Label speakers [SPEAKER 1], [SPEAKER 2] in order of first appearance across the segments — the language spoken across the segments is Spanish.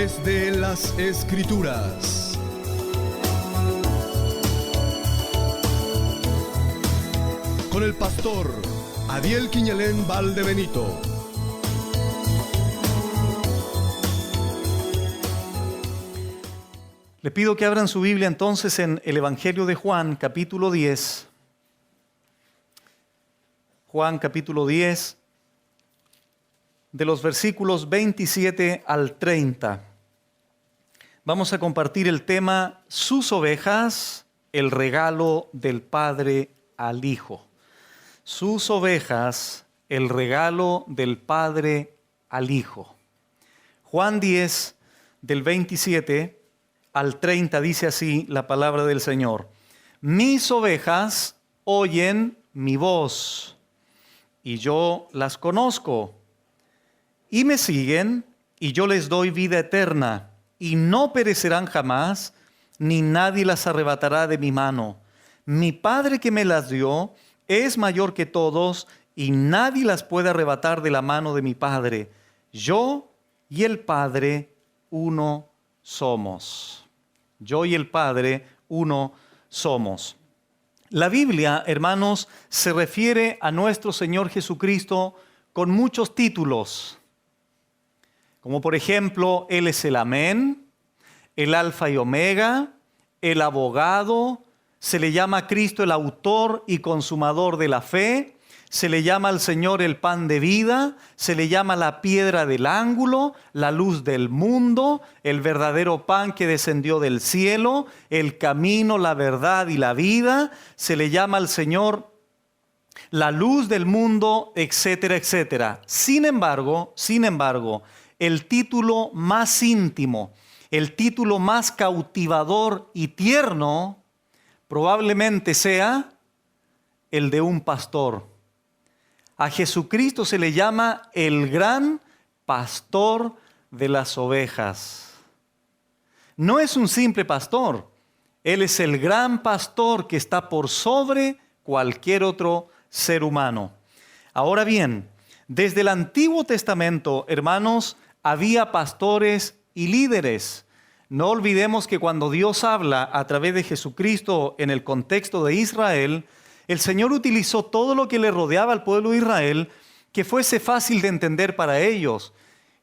[SPEAKER 1] través de las Escrituras. Con el pastor Adiel Quiñelén Valdebenito.
[SPEAKER 2] Le pido que abran su Biblia entonces en el Evangelio de Juan, capítulo 10. Juan, capítulo 10, de los versículos 27 al 30. Vamos a compartir el tema Sus ovejas, el regalo del Padre al Hijo. Sus ovejas, el regalo del Padre al Hijo. Juan 10, del 27 al 30, dice así la palabra del Señor. Mis ovejas oyen mi voz, y yo las conozco, y me siguen, y yo les doy vida eterna, y no perecerán jamás, ni nadie las arrebatará de mi mano. Mi Padre que me las dio es mayor que todos, y nadie las puede arrebatar de la mano de mi Padre. Yo y el Padre uno somos. Yo y el Padre uno somos. La Biblia, hermanos, se refiere a nuestro Señor Jesucristo con muchos títulos. Como por ejemplo, Él es el Amén, el Alfa y Omega, el abogado, se le llama a Cristo el autor y consumador de la fe, se le llama al Señor el pan de vida, se le llama la piedra del ángulo, la luz del mundo, el verdadero pan que descendió del cielo, el camino, la verdad y la vida, se le llama al Señor la luz del mundo, etcétera, etcétera. Sin embargo, el título más íntimo, el título más cautivador y tierno, probablemente sea el de un pastor. A Jesucristo se le llama el gran pastor de las ovejas. No es un simple pastor. Él es el gran pastor que está por sobre cualquier otro ser humano. Ahora bien, desde el Antiguo Testamento, hermanos, había pastores y líderes. No olvidemos que cuando Dios habla a través de Jesucristo en el contexto de Israel, el Señor utilizó todo lo que le rodeaba al pueblo de Israel que fuese fácil de entender para ellos,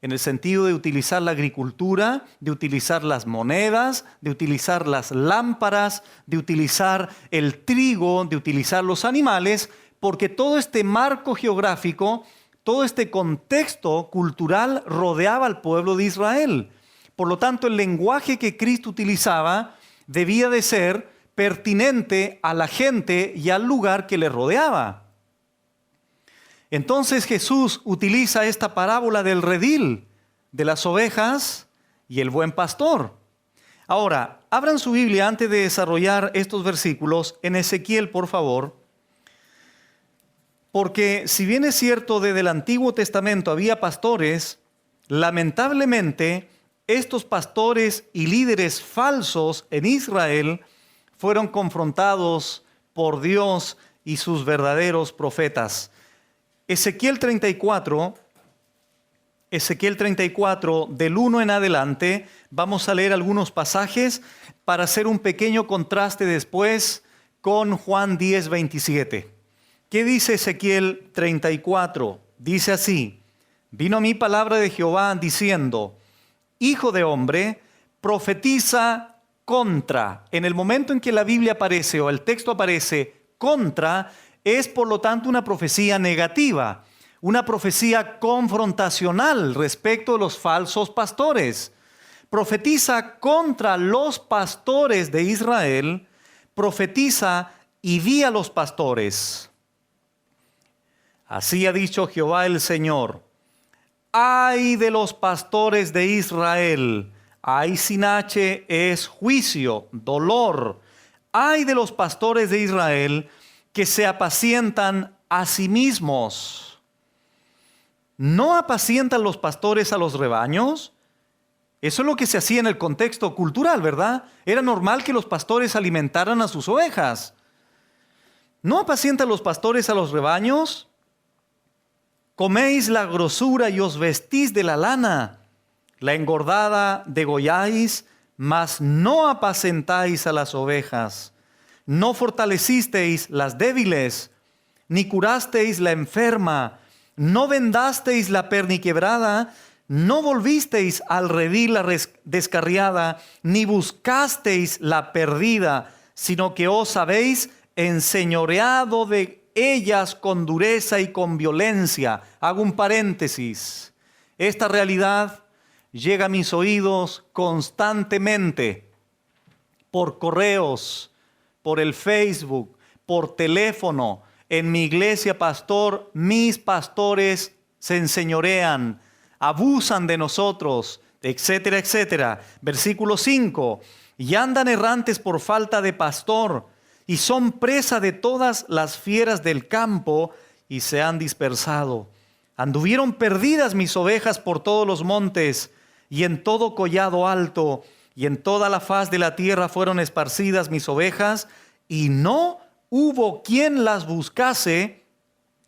[SPEAKER 2] en el sentido de utilizar la agricultura, de utilizar las monedas, de utilizar las lámparas, de utilizar el trigo, de utilizar los animales, porque todo este marco geográfico, todo este contexto cultural rodeaba al pueblo de Israel. Por lo tanto, el lenguaje que Cristo utilizaba debía de ser pertinente a la gente y al lugar que le rodeaba. Entonces Jesús utiliza esta parábola del redil, de las ovejas y el buen pastor. Ahora, abran su Biblia antes de desarrollar estos versículos en Ezequiel, por favor. Porque si bien es cierto, desde el Antiguo Testamento había pastores, lamentablemente estos pastores y líderes falsos en Israel fueron confrontados por Dios y sus verdaderos profetas. Ezequiel 34, del 1 en adelante, vamos a leer algunos pasajes para hacer un pequeño contraste después con Juan 10, 27. ¿Qué dice Ezequiel 34? Dice así: vino a mí palabra de Jehová diciendo, Hijo de hombre, profetiza contra. En el momento en que la Biblia aparece o el texto aparece contra, es por lo tanto una profecía negativa, una profecía confrontacional respecto de los falsos pastores. Profetiza contra los pastores de Israel, profetiza y di a los pastores. Así ha dicho Jehová el Señor: ay de los pastores de Israel. Ay sin H es juicio, dolor. Ay de los pastores de Israel que se apacientan a sí mismos. ¿No apacientan los pastores a los rebaños? Eso es lo que se hacía en el contexto cultural, ¿verdad? Era normal que los pastores alimentaran a sus ovejas. ¿No apacientan los pastores a los rebaños? Coméis la grosura y os vestís de la lana. La engordada degolláis, mas no apacentáis a las ovejas. No fortalecisteis las débiles, ni curasteis la enferma, no vendasteis la perniquebrada, no volvisteis al redil la descarriada, ni buscasteis la perdida, sino que os habéis enseñoreado de ellas con dureza y con violencia. Hago un paréntesis. Esta realidad llega a mis oídos constantemente por correos, por el Facebook, por teléfono. En mi iglesia, pastor, mis pastores se enseñorean, abusan de nosotros, etcétera, etcétera. Versículo 5. Y andan errantes por falta de pastor, y son presa de todas las fieras del campo, y se han dispersado. Anduvieron perdidas mis ovejas por todos los montes, y en todo collado alto, y en toda la faz de la tierra fueron esparcidas mis ovejas, y no hubo quien las buscase,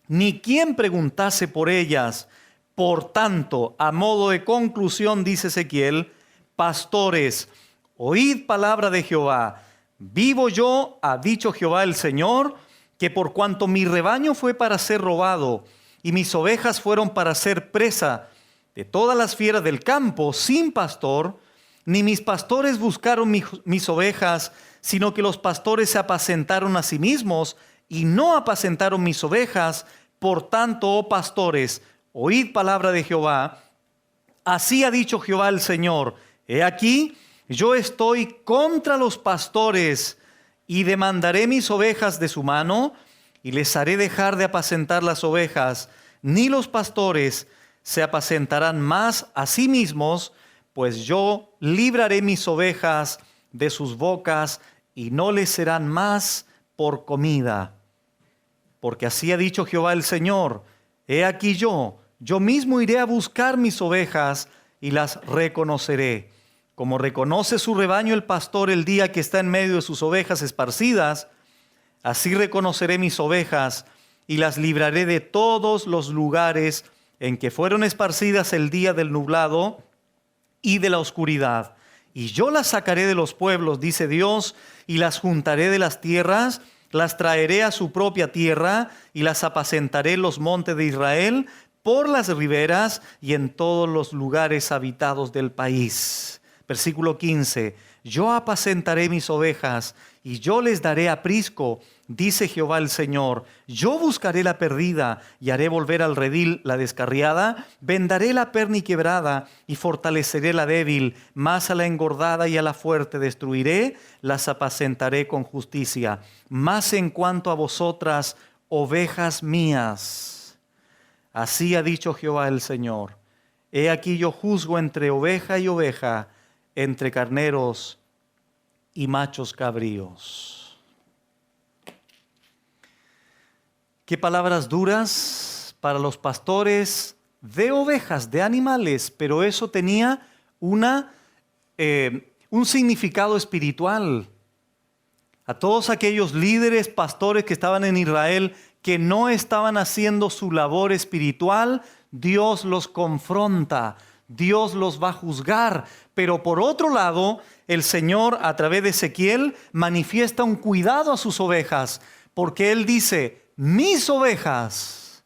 [SPEAKER 2] ni quien preguntase por ellas. Por tanto, a modo de conclusión, dice Ezequiel, pastores, oíd palabra de Jehová. Vivo yo, ha dicho Jehová el Señor, que por cuanto mi rebaño fue para ser robado, y mis ovejas fueron para ser presa de todas las fieras del campo, sin pastor, ni mis pastores buscaron mis ovejas, sino que los pastores se apacentaron a sí mismos, y no apacentaron mis ovejas. Por tanto, oh pastores, oíd palabra de Jehová. Así ha dicho Jehová el Señor. He aquí, yo estoy contra los pastores, y demandaré mis ovejas de su mano, y les haré dejar de apacentar las ovejas. Ni los pastores se apacentarán más a sí mismos, pues yo libraré mis ovejas de sus bocas, y no les serán más por comida. Porque así ha dicho Jehová el Señor. He aquí yo mismo iré a buscar mis ovejas, y las reconoceré. Como reconoce su rebaño el pastor el día que está en medio de sus ovejas esparcidas, así reconoceré mis ovejas, y las libraré de todos los lugares en que fueron esparcidas el día del nublado y de la oscuridad. Y yo las sacaré de los pueblos, dice Dios, y las juntaré de las tierras, las traeré a su propia tierra, y las apacentaré en los montes de Israel, por las riberas y en todos los lugares habitados del país. Versículo 15. Yo apacentaré mis ovejas, y yo les daré aprisco, dice Jehová el Señor. Yo buscaré la perdida, y haré volver al redil la descarriada. Vendaré la perniquebrada, y fortaleceré la débil. Mas a la engordada y a la fuerte destruiré, las apacentaré con justicia. Mas en cuanto a vosotras, ovejas mías, así ha dicho Jehová el Señor. He aquí yo juzgo entre oveja y oveja, entre carneros y machos cabríos. Qué palabras duras para los pastores de ovejas, de animales, pero eso tenía un significado espiritual. A todos aquellos líderes, pastores que estaban en Israel, que no estaban haciendo su labor espiritual, Dios los confronta, Dios los va a juzgar. Pero por otro lado, el Señor a través de Ezequiel manifiesta un cuidado a sus ovejas, porque Él dice, mis ovejas,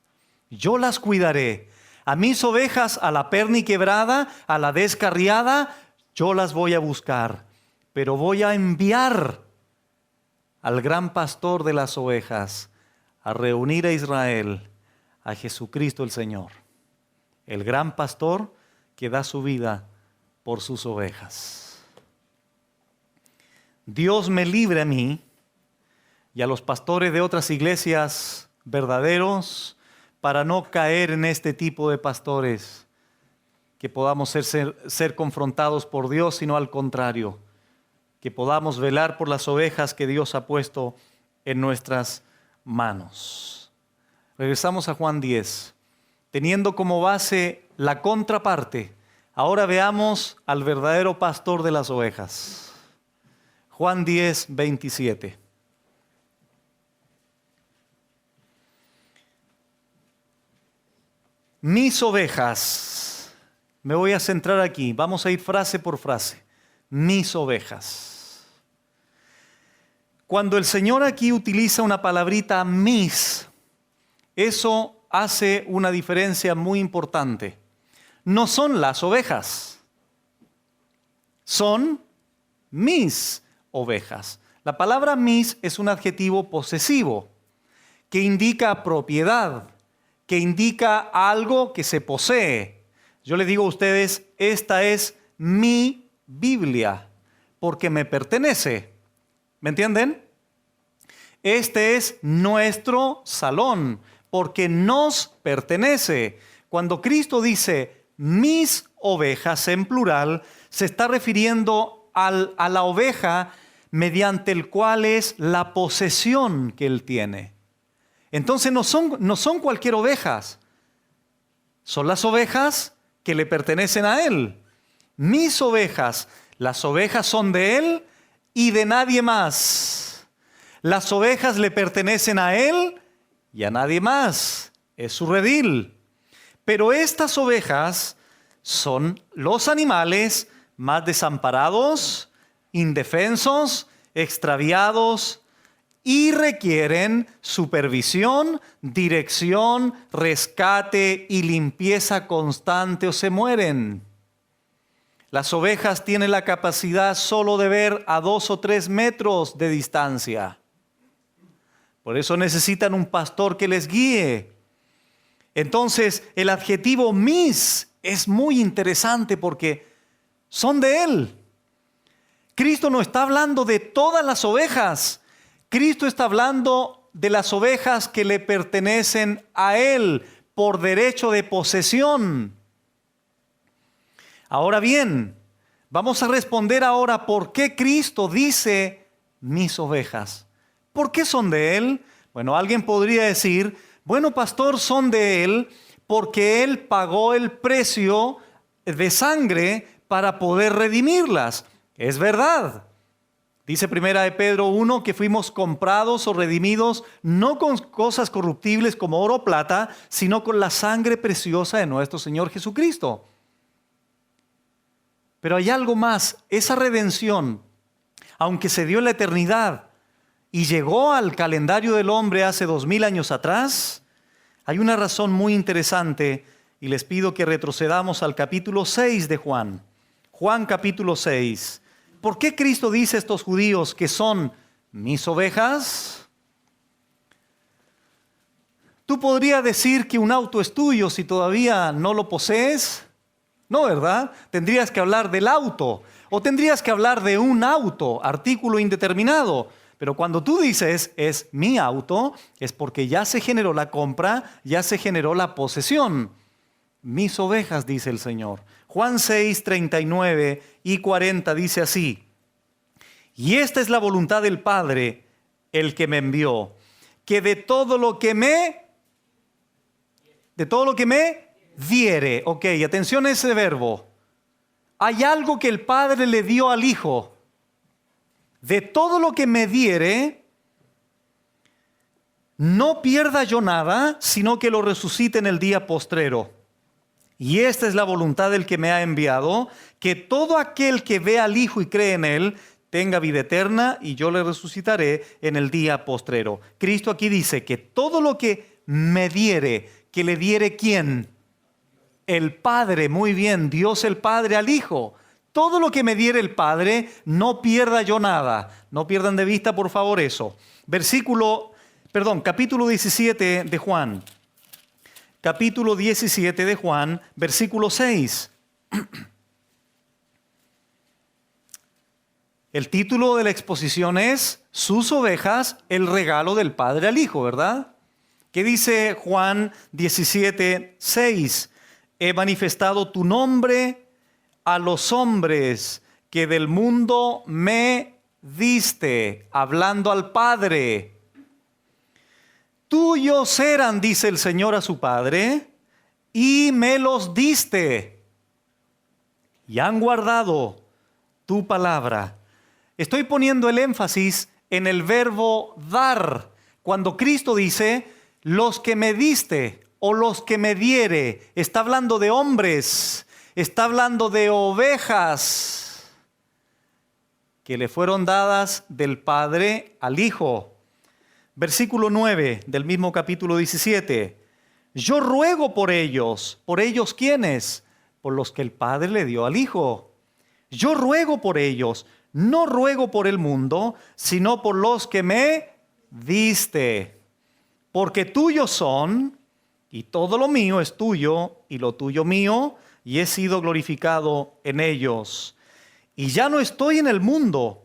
[SPEAKER 2] yo las cuidaré. A mis ovejas, a la perniquebrada, a la descarriada, yo las voy a buscar. Pero voy a enviar al gran pastor de las ovejas a reunir a Israel, a Jesucristo el Señor, el gran pastor que da su vida por sus ovejas. Dios me libre a mí y a los pastores de otras iglesias verdaderos para no caer en este tipo de pastores, que podamos ser confrontados por Dios, sino al contrario, que podamos velar por las ovejas que Dios ha puesto en nuestras manos. Regresamos a Juan 10, teniendo como base la contraparte. Ahora veamos al verdadero pastor de las ovejas. Juan 10, 27. Mis ovejas Me voy a centrar aquí. Vamos a ir frase por frase. Mis ovejas. Cuando el Señor aquí utiliza una palabrita mis, eso hace una diferencia muy importante. No son las ovejas, son mis ovejas. La palabra mis es un adjetivo posesivo que indica propiedad, que indica algo que se posee. Yo les digo a ustedes, esta es mi Biblia, porque me pertenece. ¿Me entienden? Este es nuestro salón, porque nos pertenece. Cuando Cristo dice mis ovejas en plural, se está refiriendo a la oveja mediante el cual es la posesión que Él tiene. Entonces no son cualquier ovejas, son las ovejas que le pertenecen a Él. Mis ovejas, las ovejas son de Él y de nadie más. Las ovejas le pertenecen a Él y a nadie más. Es su redil. Pero estas ovejas son los animales más desamparados, indefensos, extraviados y requieren supervisión, dirección, rescate y limpieza constante o se mueren. Las ovejas tienen la capacidad solo de ver a 2 o 3 metros de distancia. Por eso necesitan un pastor que les guíe. Entonces, el adjetivo mis es muy interesante porque son de Él. Cristo no está hablando de todas las ovejas. Cristo está hablando de las ovejas que le pertenecen a Él por derecho de posesión. Ahora bien, vamos a responder ahora por qué Cristo dice mis ovejas. ¿Por qué son de Él? Bueno, alguien podría decir, bueno, pastor, son de Él porque Él pagó el precio de sangre para poder redimirlas. Es verdad. Dice primera de Pedro 1 que fuimos comprados o redimidos no con cosas corruptibles como oro o plata, sino con la sangre preciosa de nuestro Señor Jesucristo. Pero hay algo más. Esa redención, aunque se dio en la eternidad y llegó al calendario del hombre hace 2000 años atrás, hay una razón muy interesante y les pido que retrocedamos al capítulo 6 de Juan. Juan capítulo 6. ¿Por qué Cristo dice a estos judíos que son mis ovejas? Tú podrías decir que un auto es tuyo si todavía no lo posees. No, ¿verdad? Tendrías que hablar del auto o tendrías que hablar de un auto, artículo indeterminado. Pero cuando tú dices es mi auto, es porque ya se generó la compra, ya se generó la posesión. Mis ovejas, dice el Señor. Juan 6, 39 y 40 dice así. Y esta es la voluntad del Padre, el que me envió, que de todo lo que me diere. Ok, atención a ese verbo. Hay algo que el Padre le dio al Hijo. De todo lo que me diere, no pierda yo nada, sino que lo resucite en el día postrero. Y esta es la voluntad del que me ha enviado, que todo aquel que ve al Hijo y cree en Él, tenga vida eterna y yo le resucitaré en el día postrero. Cristo aquí dice que todo lo que me diere, que le diere ¿quién? El Padre, muy bien, Dios el Padre al Hijo. Todo lo que me diere el Padre, no pierda yo nada. No pierdan de vista, por favor, eso. Capítulo 17 de Juan. Capítulo 17 de Juan, versículo 6. El título de la exposición es Sus ovejas, el regalo del Padre al Hijo, ¿verdad? ¿Qué dice Juan 17, 6? He manifestado tu nombre a los hombres que del mundo me diste, hablando al Padre. Tuyos eran, dice el Señor a su Padre, y me los diste, y han guardado tu palabra. Estoy poniendo el énfasis en el verbo dar. Cuando Cristo dice, los que me diste o los que me diere, está hablando de hombres. Está hablando de ovejas que le fueron dadas del Padre al Hijo. Versículo 9 del mismo capítulo 17. Yo ruego por ellos. ¿Por ellos quiénes? Por los que el Padre le dio al Hijo. Yo ruego por ellos. No ruego por el mundo, sino por los que me diste. Porque tuyos son, y todo lo mío es tuyo, y lo tuyo mío, y he sido glorificado en ellos. Y ya no estoy en el mundo,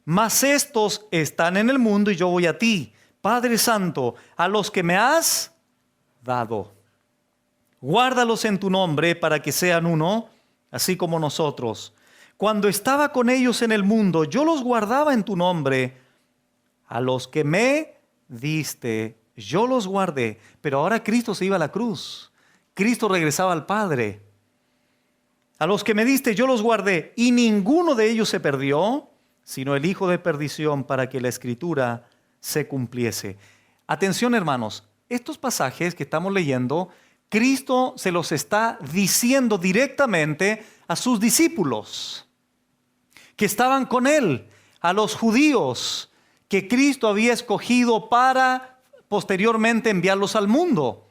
[SPEAKER 2] mas estos están en el mundo, y yo voy a ti, Padre Santo, a los que me has dado. Guárdalos en tu nombre para que sean uno, así como nosotros. Cuando estaba con ellos en el mundo, yo los guardaba en tu nombre. A los que me diste, yo los guardé. Pero ahora Cristo se iba a la cruz. Cristo regresaba al Padre. A los que me diste, yo los guardé. Y ninguno de ellos se perdió, sino el hijo de perdición, para que la Escritura se cumpliese. Atención, hermanos. Estos pasajes que estamos leyendo, Cristo se los está diciendo directamente a sus discípulos que estaban con Él, a los judíos que Cristo había escogido para posteriormente enviarlos al mundo.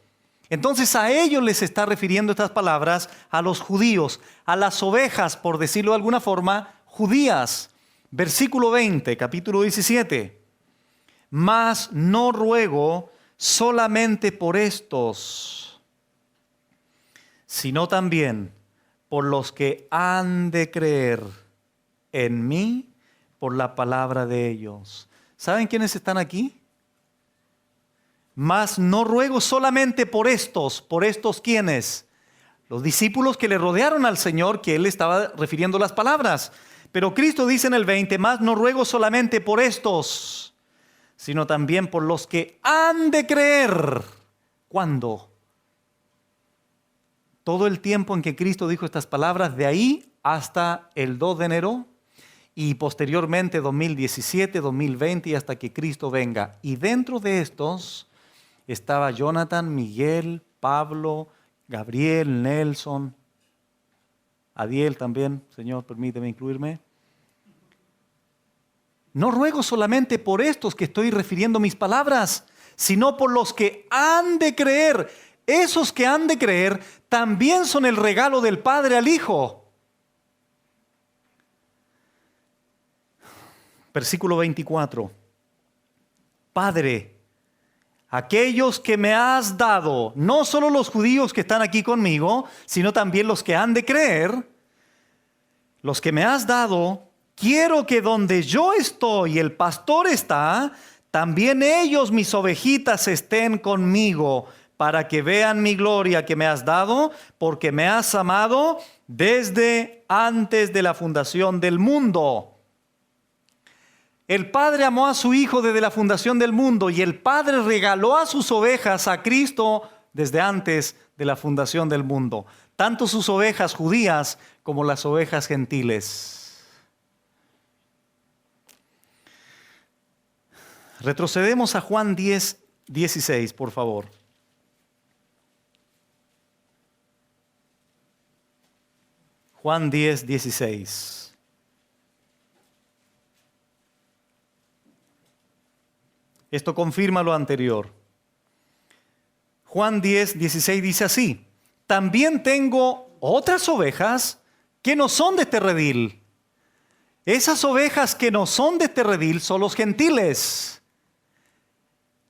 [SPEAKER 2] Entonces a ellos les está refiriendo estas palabras, a los judíos, a las ovejas, por decirlo de alguna forma, judías. Versículo 20, capítulo 17. Mas no ruego solamente por estos, sino también por los que han de creer en mí por la palabra de ellos. ¿Saben quiénes están aquí? Mas no ruego solamente por estos ¿quiénes? Los discípulos que le rodearon al Señor, que Él estaba refiriendo las palabras. Pero Cristo dice en el 20, mas no ruego solamente por estos, sino también por los que han de creer. ¿Cuándo? Todo el tiempo en que Cristo dijo estas palabras, de ahí hasta el 2 de enero y posteriormente 2017, 2020 y hasta que Cristo venga. Y dentro de estos estaba Jonathan, Miguel, Pablo, Gabriel, Nelson, Adiel también. Señor, permíteme incluirme. No ruego solamente por estos que estoy refiriendo mis palabras, sino por los que han de creer. Esos que han de creer también son el regalo del Padre al Hijo. Versículo 24. Padre, aquellos que me has dado, no solo los judíos que están aquí conmigo, sino también los que han de creer, los que me has dado, quiero que donde yo estoy, el pastor está, también ellos, mis ovejitas, estén conmigo, para que vean mi gloria que me has dado, porque me has amado desde antes de la fundación del mundo. El Padre amó a su Hijo desde la fundación del mundo y el Padre regaló a sus ovejas a Cristo desde antes de la fundación del mundo. Tanto sus ovejas judías como las ovejas gentiles. Retrocedemos a Juan 10, 16, por favor. Juan 10, 16. Esto confirma lo anterior. Juan 10, 16 dice así: también tengo otras ovejas que no son de este redil. Esas ovejas que no son de este redil son los gentiles.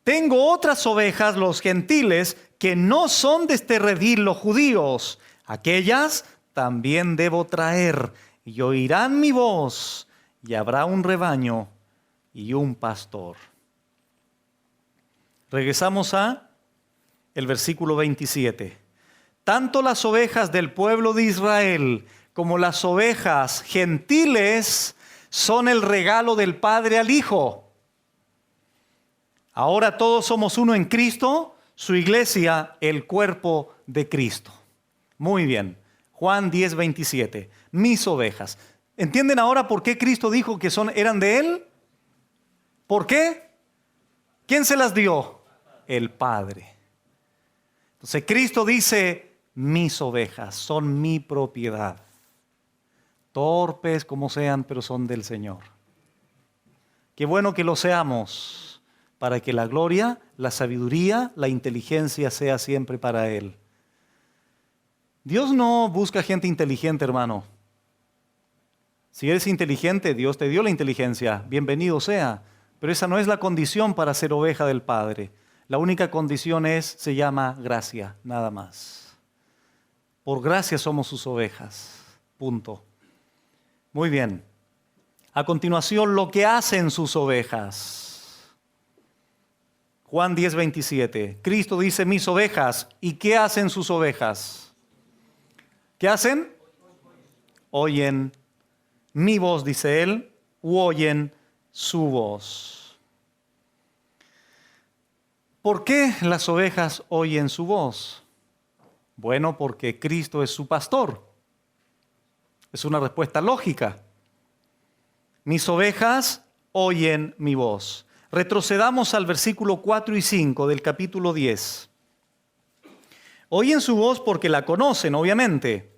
[SPEAKER 2] Tengo otras ovejas, los gentiles, que no son de este redil, los judíos. Aquellas también debo traer, y oirán mi voz, y habrá un rebaño y un pastor. Regresamos a el versículo 27. Tanto las ovejas del pueblo de Israel como las ovejas gentiles son el regalo del Padre al Hijo. Ahora todos somos uno en Cristo, su iglesia, el cuerpo de Cristo. Muy bien. Juan 10, 27. Mis ovejas. ¿Entienden ahora por qué Cristo dijo que eran de Él? ¿Por qué? ¿Quién se las dio? El Padre. Entonces Cristo dice: mis ovejas, son mi propiedad. Torpes como sean, pero son del Señor. Qué bueno que lo seamos, para que la gloria, la sabiduría, la inteligencia sea siempre para Él. Dios no busca gente inteligente, hermano. Si eres inteligente, Dios te dio la inteligencia, bienvenido sea. Pero esa no es la condición para ser oveja del Padre. La única condición se llama gracia, nada más. Por gracia somos sus ovejas, punto. Muy bien. A continuación, lo que hacen sus ovejas. Juan 10:27. Cristo dice, mis ovejas. ¿Y qué hacen sus ovejas? ¿Qué hacen? Oyen mi voz, dice Él, u oyen su voz. ¿Por qué las ovejas oyen su voz? Bueno, porque Cristo es su pastor. Es una respuesta lógica. Mis ovejas oyen mi voz. Retrocedamos al versículo 4 y 5 del capítulo 10. Oyen su voz porque la conocen, obviamente.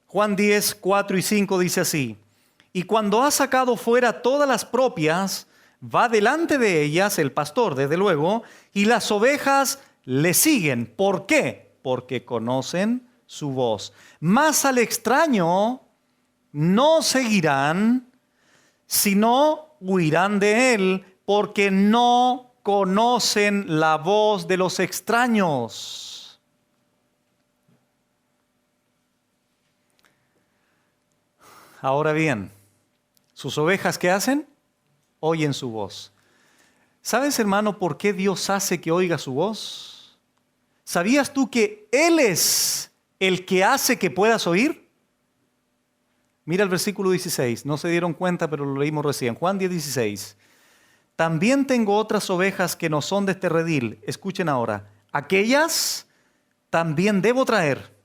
[SPEAKER 2] Juan 10, 4 y 5 dice así: y cuando ha sacado fuera todas las propias, va delante de ellas el pastor, desde luego, y las ovejas le siguen. ¿Por qué? Porque conocen su voz. Mas al extraño no seguirán, sino huirán de él, porque no conocen la voz de los extraños. Ahora bien, ¿sus ovejas qué hacen? Oyen su voz. ¿Sabes, hermano, por qué Dios hace que oiga su voz? ¿Sabías tú que Él es el que hace que puedas oír? Mira el versículo 16. No se dieron cuenta, pero lo leímos recién. Juan 10:16. También tengo otras ovejas que no son de este redil. Escuchen ahora. Aquellas también debo traer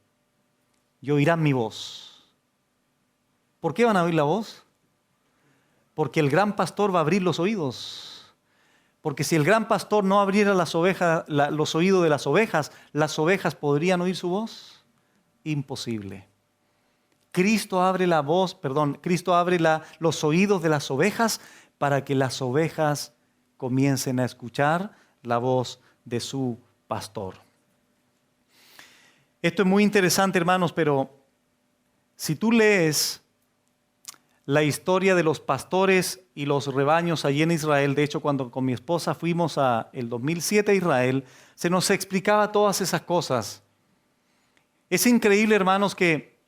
[SPEAKER 2] y oirán mi voz. ¿Por qué van a oír la voz? Porque el gran pastor va a abrir los oídos. Porque si el gran pastor no abriera los oídos de las ovejas podrían oír su voz. Imposible. Cristo abre los oídos de las ovejas para que las ovejas comiencen a escuchar la voz de su pastor. Esto es muy interesante, hermanos, pero si tú lees la historia de los pastores y los rebaños allí en Israel, de hecho cuando con mi esposa fuimos el 2007 a Israel, se nos explicaba todas esas cosas. Es increíble, hermanos, que,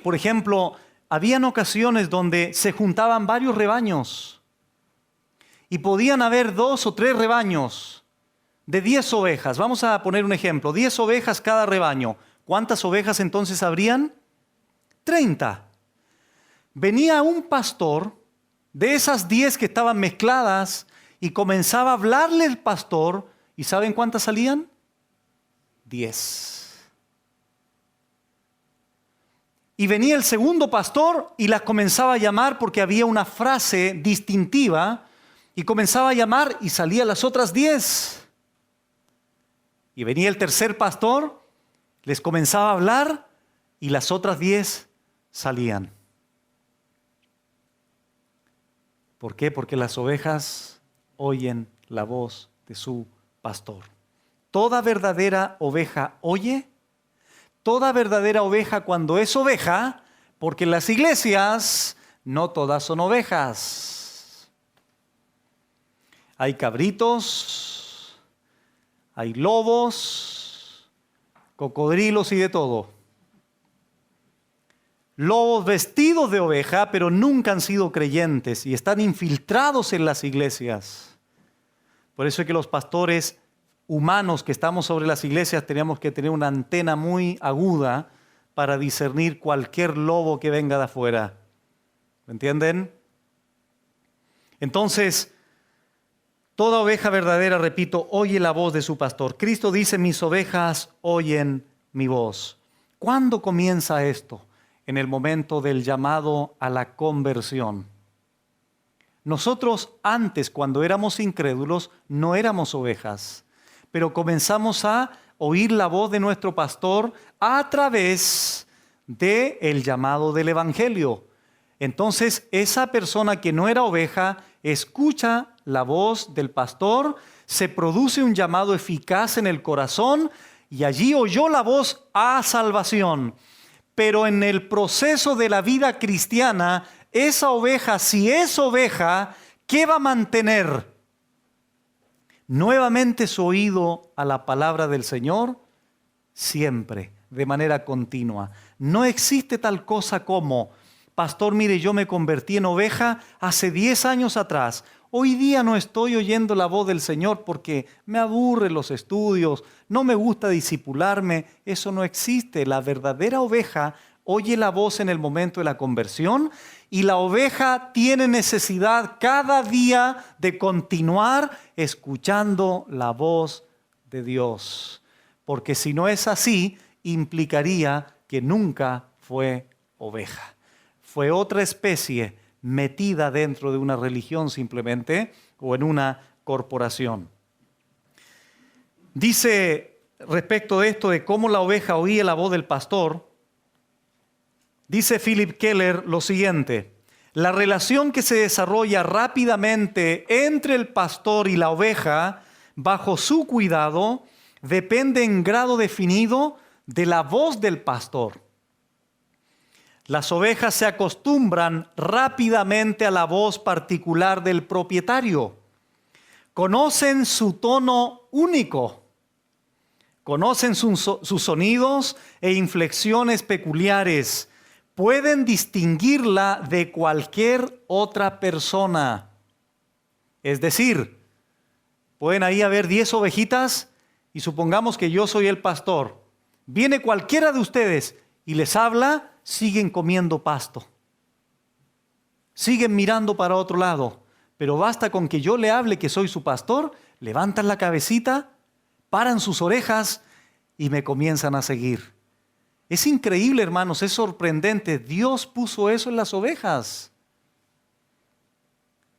[SPEAKER 2] por ejemplo, habían ocasiones donde se juntaban varios rebaños y podían haber 2 o 3 rebaños de 10 ovejas. Vamos a poner un ejemplo, 10 ovejas cada rebaño. ¿Cuántas ovejas entonces habrían? 30. Venía un pastor de esas 10 que estaban mezcladas y comenzaba a hablarle el pastor. ¿Y saben cuántas salían? 10. Y venía el segundo pastor y las comenzaba a llamar porque había una frase distintiva y comenzaba a llamar y salían las otras 10. Y venía el tercer pastor, les comenzaba a hablar y las otras 10 salían. ¿Por qué? Porque las ovejas oyen la voz de su pastor. Toda verdadera oveja oye. Toda verdadera oveja cuando es oveja, porque en las iglesias no todas son ovejas. Hay cabritos, hay lobos, cocodrilos y de todo. Lobos vestidos de oveja, pero nunca han sido creyentes y están infiltrados en las iglesias. Por eso es que los pastores humanos que estamos sobre las iglesias tenemos que tener una antena muy aguda para discernir cualquier lobo que venga de afuera. ¿Me entienden? Entonces, toda oveja verdadera, repito, oye la voz de su pastor. Cristo dice, mis ovejas oyen mi voz. ¿Cuándo comienza esto? En el momento del llamado a la conversión. Nosotros antes, cuando éramos incrédulos, no éramos ovejas, pero comenzamos a oír la voz de nuestro pastor a través del llamado del Evangelio. Entonces, esa persona que no era oveja escucha la voz del pastor, se produce un llamado eficaz en el corazón y allí oyó la voz a salvación. Pero en el proceso de la vida cristiana, esa oveja, si es oveja, ¿qué va a mantener? Nuevamente su oído a la palabra del Señor, siempre, de manera continua. No existe tal cosa como, pastor, mire, yo me convertí en oveja hace 10 años atrás. Hoy día no estoy oyendo la voz del Señor porque me aburren los estudios, no me gusta discipularme. Eso no existe. La verdadera oveja oye la voz en el momento de la conversión y la oveja tiene necesidad cada día de continuar escuchando la voz de Dios. Porque si no es así, implicaría que nunca fue oveja. Fue otra especie metida dentro de una religión simplemente o en una corporación. Dice respecto de esto de cómo la oveja oía la voz del pastor, dice Philip Keller lo siguiente: la relación que se desarrolla rápidamente entre el pastor y la oveja bajo su cuidado depende en grado definido de la voz del pastor. Las ovejas se acostumbran rápidamente a la voz particular del propietario. Conocen su tono único. Conocen sus sonidos e inflexiones peculiares. Pueden distinguirla de cualquier otra persona. Es decir, pueden ahí haber 10 ovejitas y supongamos que yo soy el pastor. Viene cualquiera de ustedes y les habla, siguen comiendo pasto. Siguen mirando para otro lado. Pero basta con que yo le hable que soy su pastor, levantan la cabecita, paran sus orejas y me comienzan a seguir. Es increíble, hermanos, es sorprendente. Dios puso eso en las ovejas.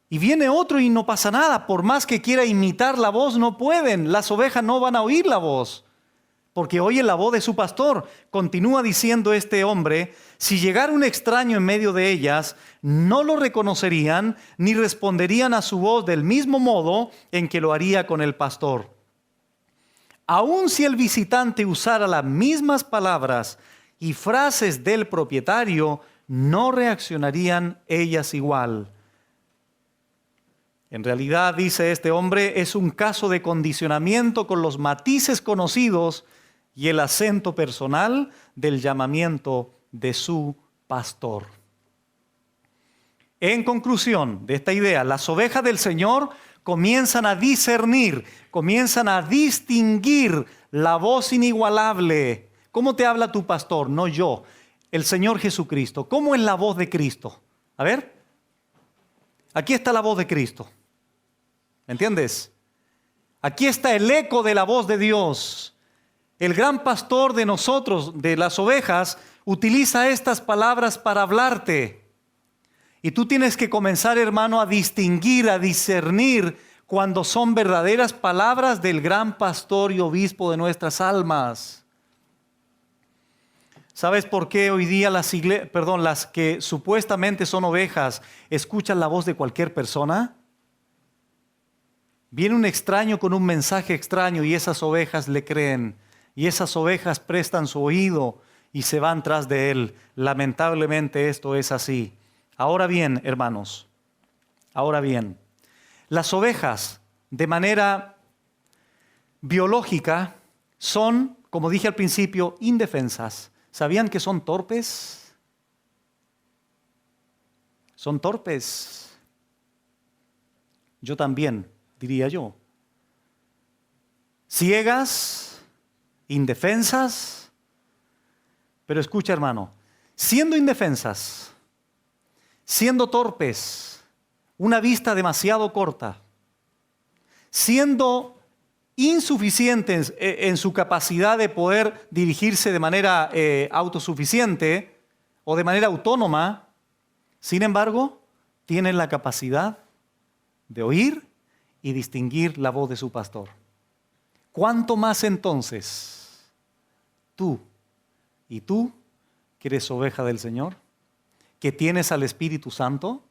[SPEAKER 2] Y viene otro y no pasa nada. Por más que quiera imitar la voz, no pueden. Las ovejas no van a oír la voz, porque oyen la voz de su pastor. Continúa diciendo este hombre: si llegara un extraño en medio de ellas, no lo reconocerían ni responderían a su voz del mismo modo en que lo haría con el pastor. Aun si el visitante usara las mismas palabras y frases del propietario, no reaccionarían ellas igual. En realidad, dice este hombre, es un caso de condicionamiento con los matices conocidos y el acento personal del llamamiento de su pastor. En conclusión de esta idea, las ovejas del Señor comienzan a discernir, comienzan a distinguir la voz inigualable. ¿Cómo te habla tu pastor? No yo, el Señor Jesucristo. ¿Cómo es la voz de Cristo? A ver, aquí está la voz de Cristo. ¿Me entiendes? Aquí está el eco de la voz de Dios. El gran pastor de nosotros, de las ovejas, utiliza estas palabras para hablarte. Y tú tienes que comenzar, hermano, a distinguir, a discernir cuando son verdaderas palabras del gran pastor y obispo de nuestras almas. ¿Sabes por qué hoy día las que supuestamente son ovejas escuchan la voz de cualquier persona? Viene un extraño con un mensaje extraño y esas ovejas le creen. Y esas ovejas prestan su oído y se van tras de él. Lamentablemente esto es así. Ahora bien, hermanos, las ovejas de manera biológica son, como dije al principio, indefensas. ¿Sabían que son torpes? Son torpes. Yo también, diría yo. Ciegas, indefensas. Pero escucha, hermano, siendo indefensas, siendo torpes, una vista demasiado corta, siendo insuficientes en su capacidad de poder dirigirse de manera autosuficiente o de manera autónoma, sin embargo, tienen la capacidad de oír y distinguir la voz de su pastor. ¿Cuánto más entonces tú. ¿Y tú, que eres oveja del Señor? ¿Que tienes al Espíritu Santo?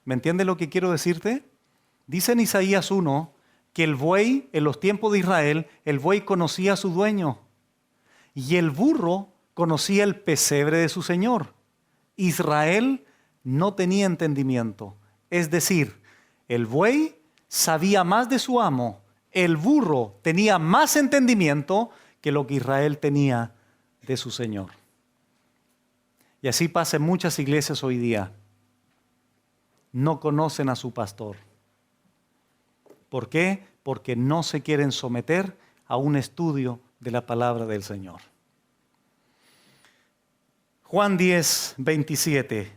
[SPEAKER 2] ¿Me entiendes lo que quiero decirte? Dice en Isaías 1 que el buey, en los tiempos de Israel, el buey conocía a su dueño y el burro conocía el pesebre de su señor. Israel no tenía entendimiento. Es decir, el buey sabía más de su amo, el burro tenía más entendimiento que lo que Israel tenía de su señor. Y así pasa en muchas iglesias hoy día. No conocen a su pastor. ¿Por qué? Porque no se quieren someter a un estudio de la palabra del Señor. Juan 10, 27.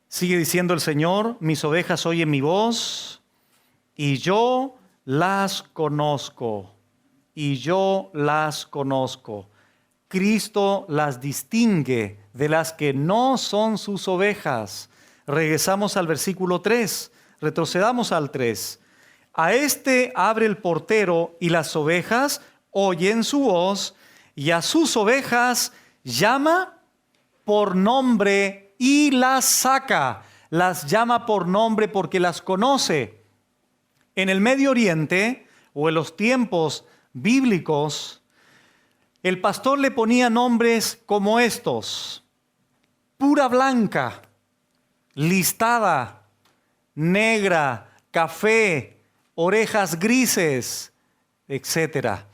[SPEAKER 2] Sigue diciendo el Señor: mis ovejas oyen mi voz y yo las conozco. Y yo las conozco. Cristo las distingue de las que no son sus ovejas. Regresamos al versículo 3. Retrocedamos al 3. A este abre el portero y las ovejas oyen su voz y a sus ovejas llama por nombre y las saca. Las llama por nombre porque las conoce. En el Medio Oriente o en los tiempos bíblicos, el pastor le ponía nombres como estos: pura blanca, listada, negra, café, orejas grises, etc.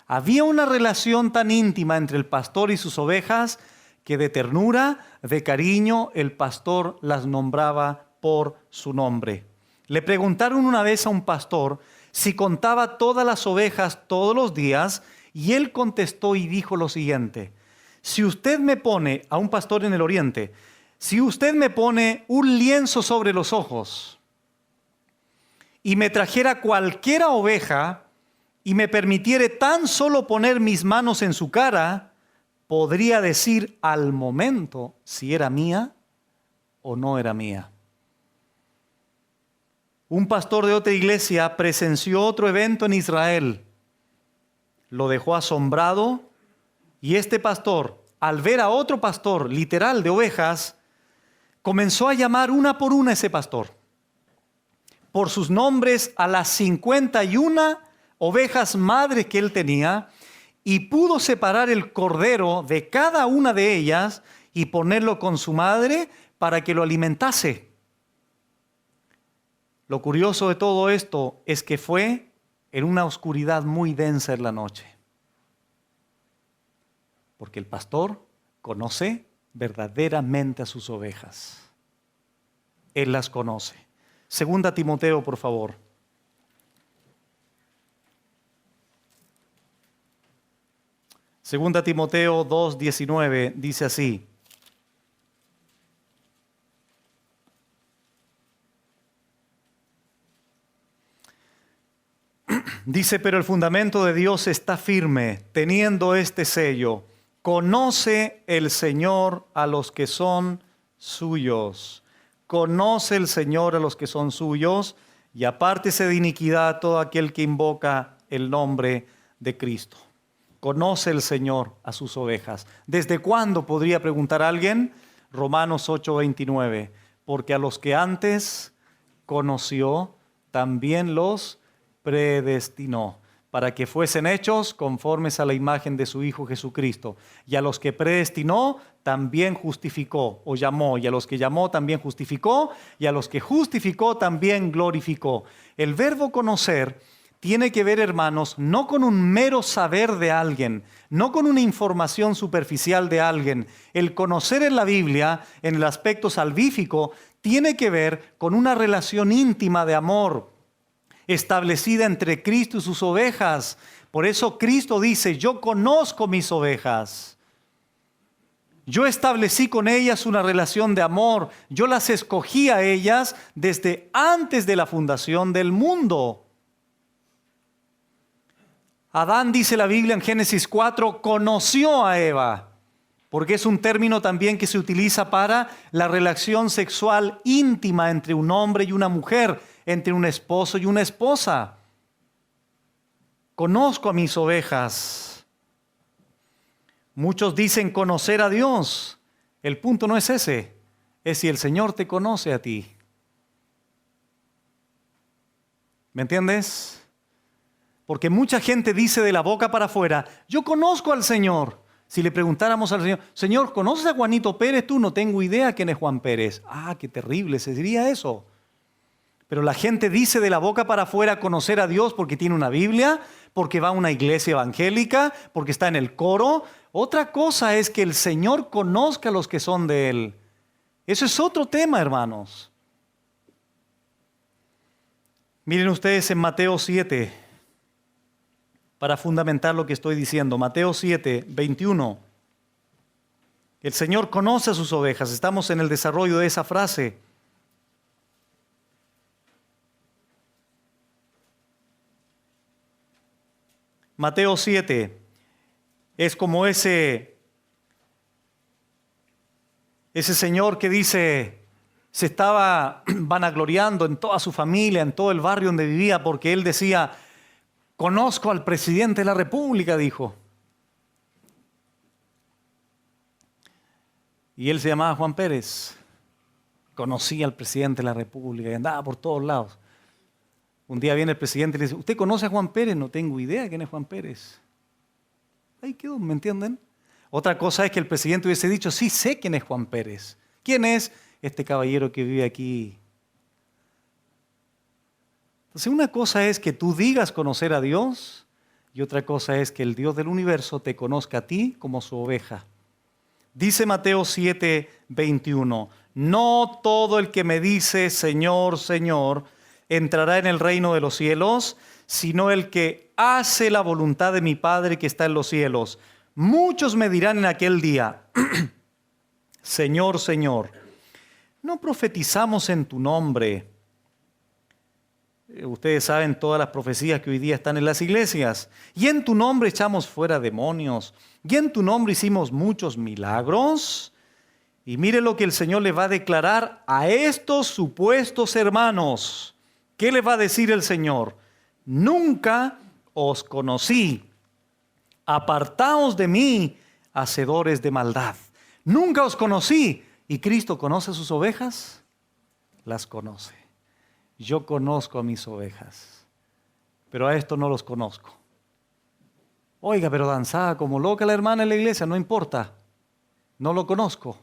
[SPEAKER 2] Había una relación tan íntima entre el pastor y sus ovejas que de ternura, de cariño, el pastor las nombraba por su nombre. Le preguntaron una vez a un pastor si contaba todas las ovejas todos los días y él contestó y dijo lo siguiente: si usted me pone, a un pastor en el oriente, si usted me pone un lienzo sobre los ojos y me trajera cualquiera oveja y me permitiere tan solo poner mis manos en su cara, podría decir al momento si era mía o no era mía. Un pastor de otra iglesia presenció otro evento en Israel. Lo dejó asombrado y este pastor, al ver a otro pastor literal de ovejas, comenzó a llamar una por una a ese pastor por sus nombres a las 51 ovejas madres que él tenía, y pudo separar el cordero de cada una de ellas y ponerlo con su madre para que lo alimentase. Lo curioso de todo esto es que fue en una oscuridad muy densa en la noche, porque el pastor conoce verdaderamente a sus ovejas. Él las conoce. Segunda Timoteo, por favor. Segunda Timoteo 2:19 dice así: dice, pero el fundamento de Dios está firme, teniendo este sello: conoce el Señor a los que son suyos. Conoce el Señor a los que son suyos, y apártese de iniquidad todo aquel que invoca el nombre de Cristo. Conoce el Señor a sus ovejas. ¿Desde cuándo? Podría preguntar alguien. Romanos 8:29. Porque a los que antes conoció, también los predestinó, para que fuesen hechos conformes a la imagen de su Hijo Jesucristo. Y a los que predestinó, también justificó o llamó. Y a los que llamó, también justificó. Y a los que justificó, también glorificó. El verbo conocer tiene que ver, hermanos, no con un mero saber de alguien, no con una información superficial de alguien. El conocer en la Biblia, en el aspecto salvífico, tiene que ver con una relación íntima de amor establecida entre Cristo y sus ovejas. Por eso Cristo dice: yo conozco mis ovejas. Yo establecí con ellas una relación de amor. Yo las escogí a ellas desde antes de la fundación del mundo. Adán, dice la Biblia en Génesis 4, conoció a Eva, porque es un término también que se utiliza para la relación sexual íntima entre un hombre y una mujer, entre un esposo y una esposa. Conozco a mis ovejas. Muchos dicen conocer a Dios. El punto no es ese, es si el Señor te conoce a ti. ¿Me entiendes? Porque mucha gente dice de la boca para afuera, yo conozco al Señor. Si le preguntáramos al Señor, Señor, ¿conoces a Juanito Pérez? Tú, no tengo idea quién es Juan Pérez. Ah, qué terrible, se diría eso. Pero la gente dice de la boca para afuera conocer a Dios porque tiene una Biblia, porque va a una iglesia evangélica, porque está en el coro. Otra cosa es que el Señor conozca a los que son de Él. Eso es otro tema, hermanos. Miren ustedes en Mateo 7, para fundamentar lo que estoy diciendo. Mateo 7, 21. El Señor conoce a sus ovejas. Estamos en el desarrollo de esa frase. Mateo 7 es como ese señor que dice, se estaba vanagloriando en toda su familia, en todo el barrio donde vivía, porque él decía, conozco al presidente de la República, dijo. Y él se llamaba Juan Pérez. Conocía al presidente de la República y andaba por todos lados. Un día viene el presidente y le dice, ¿usted conoce a Juan Pérez? No tengo idea quién es Juan Pérez. Ahí quedó, ¿me entienden? Otra cosa es que el presidente hubiese dicho, sí sé quién es Juan Pérez. ¿Quién es este caballero que vive aquí? Entonces una cosa es que tú digas conocer a Dios y otra cosa es que el Dios del universo te conozca a ti como su oveja. Dice Mateo 7, 21, no todo el que me dice Señor, Señor, entrará en el reino de los cielos, sino el que hace la voluntad de mi Padre que está en los cielos. Muchos me dirán en aquel día, Señor, Señor, ¿no profetizamos en tu nombre? Ustedes saben todas las profecías que hoy día están en las iglesias. Y en tu nombre echamos fuera demonios. Y en tu nombre hicimos muchos milagros. Y mire lo que el Señor le va a declarar a estos supuestos hermanos. ¿Qué les va a decir el Señor? Nunca os conocí. Apartaos de mí, hacedores de maldad. Nunca os conocí. ¿Y Cristo conoce sus ovejas? Las conoce. Yo conozco a mis ovejas, pero a estos no los conozco. Oiga, pero danzaba como loca la hermana en la iglesia, no importa. No lo conozco.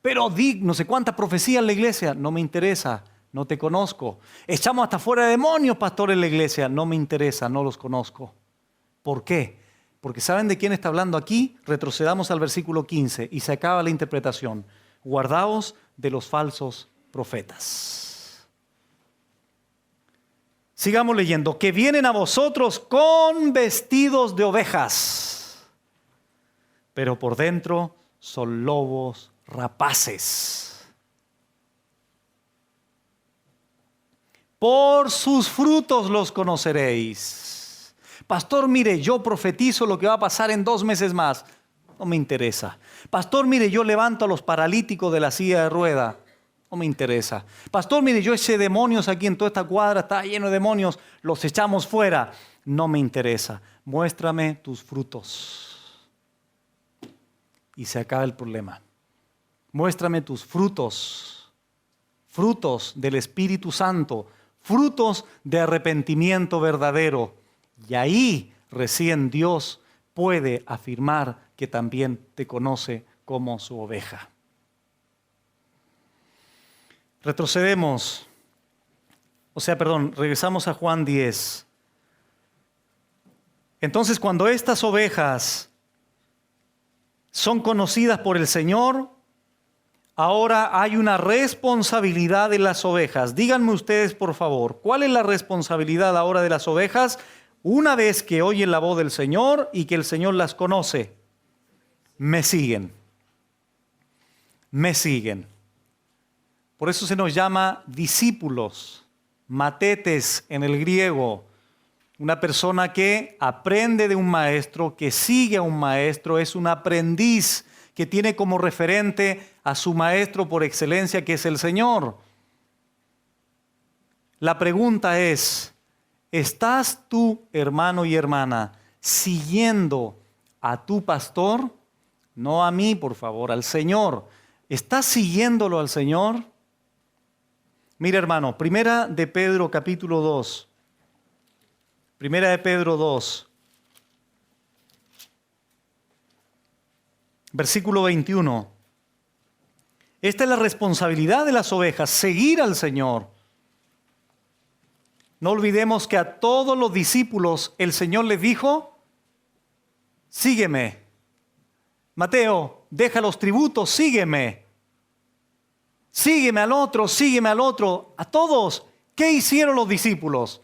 [SPEAKER 2] Pero di no sé cuántas profecías en la iglesia, no me interesa. No te conozco. Echamos hasta fuera demonios, pastor, en la iglesia. No me interesa, no los conozco. ¿Por qué? Porque ¿saben de quién está hablando aquí? Retrocedamos al versículo 15 y se acaba la interpretación. Guardaos de los falsos profetas. Sigamos leyendo. Que vienen a vosotros con vestidos de ovejas, pero por dentro son lobos rapaces. Por sus frutos los conoceréis. Pastor, mire, yo profetizo lo que va a pasar en 2 meses más. No me interesa. Pastor, mire, yo levanto a los paralíticos de la silla de rueda. No me interesa. Pastor, mire, yo eché demonios aquí en toda esta cuadra, está lleno de demonios, los echamos fuera. No me interesa. Muéstrame tus frutos. Y se acaba el problema. Muéstrame tus frutos. Frutos del Espíritu Santo. Frutos de arrepentimiento verdadero. Y ahí recién Dios puede afirmar que también te conoce como su oveja. Regresamos a Juan 10. Entonces, cuando estas ovejas son conocidas por el Señor, ahora hay una responsabilidad de las ovejas. Díganme ustedes, por favor, ¿cuál es la responsabilidad ahora de las ovejas una vez que oyen la voz del Señor y que el Señor las conoce? Me siguen. Me siguen. Por eso se nos llama discípulos, matetes en el griego. Una persona que aprende de un maestro, que sigue a un maestro, es un aprendiz que tiene como referente a su maestro por excelencia, que es el Señor. La pregunta es, ¿estás tú, hermano y hermana, siguiendo a tu pastor? No a mí, por favor, al Señor. ¿Estás siguiéndolo al Señor? Mira, hermano, Primera de Pedro capítulo 2. Primera de Pedro 2. Versículo 21. Esta es la responsabilidad de las ovejas, seguir al Señor. No olvidemos que a todos los discípulos el Señor les dijo, sígueme. Mateo, deja los tributos, sígueme. Sígueme al otro, sígueme al otro. A todos. ¿Qué hicieron los discípulos?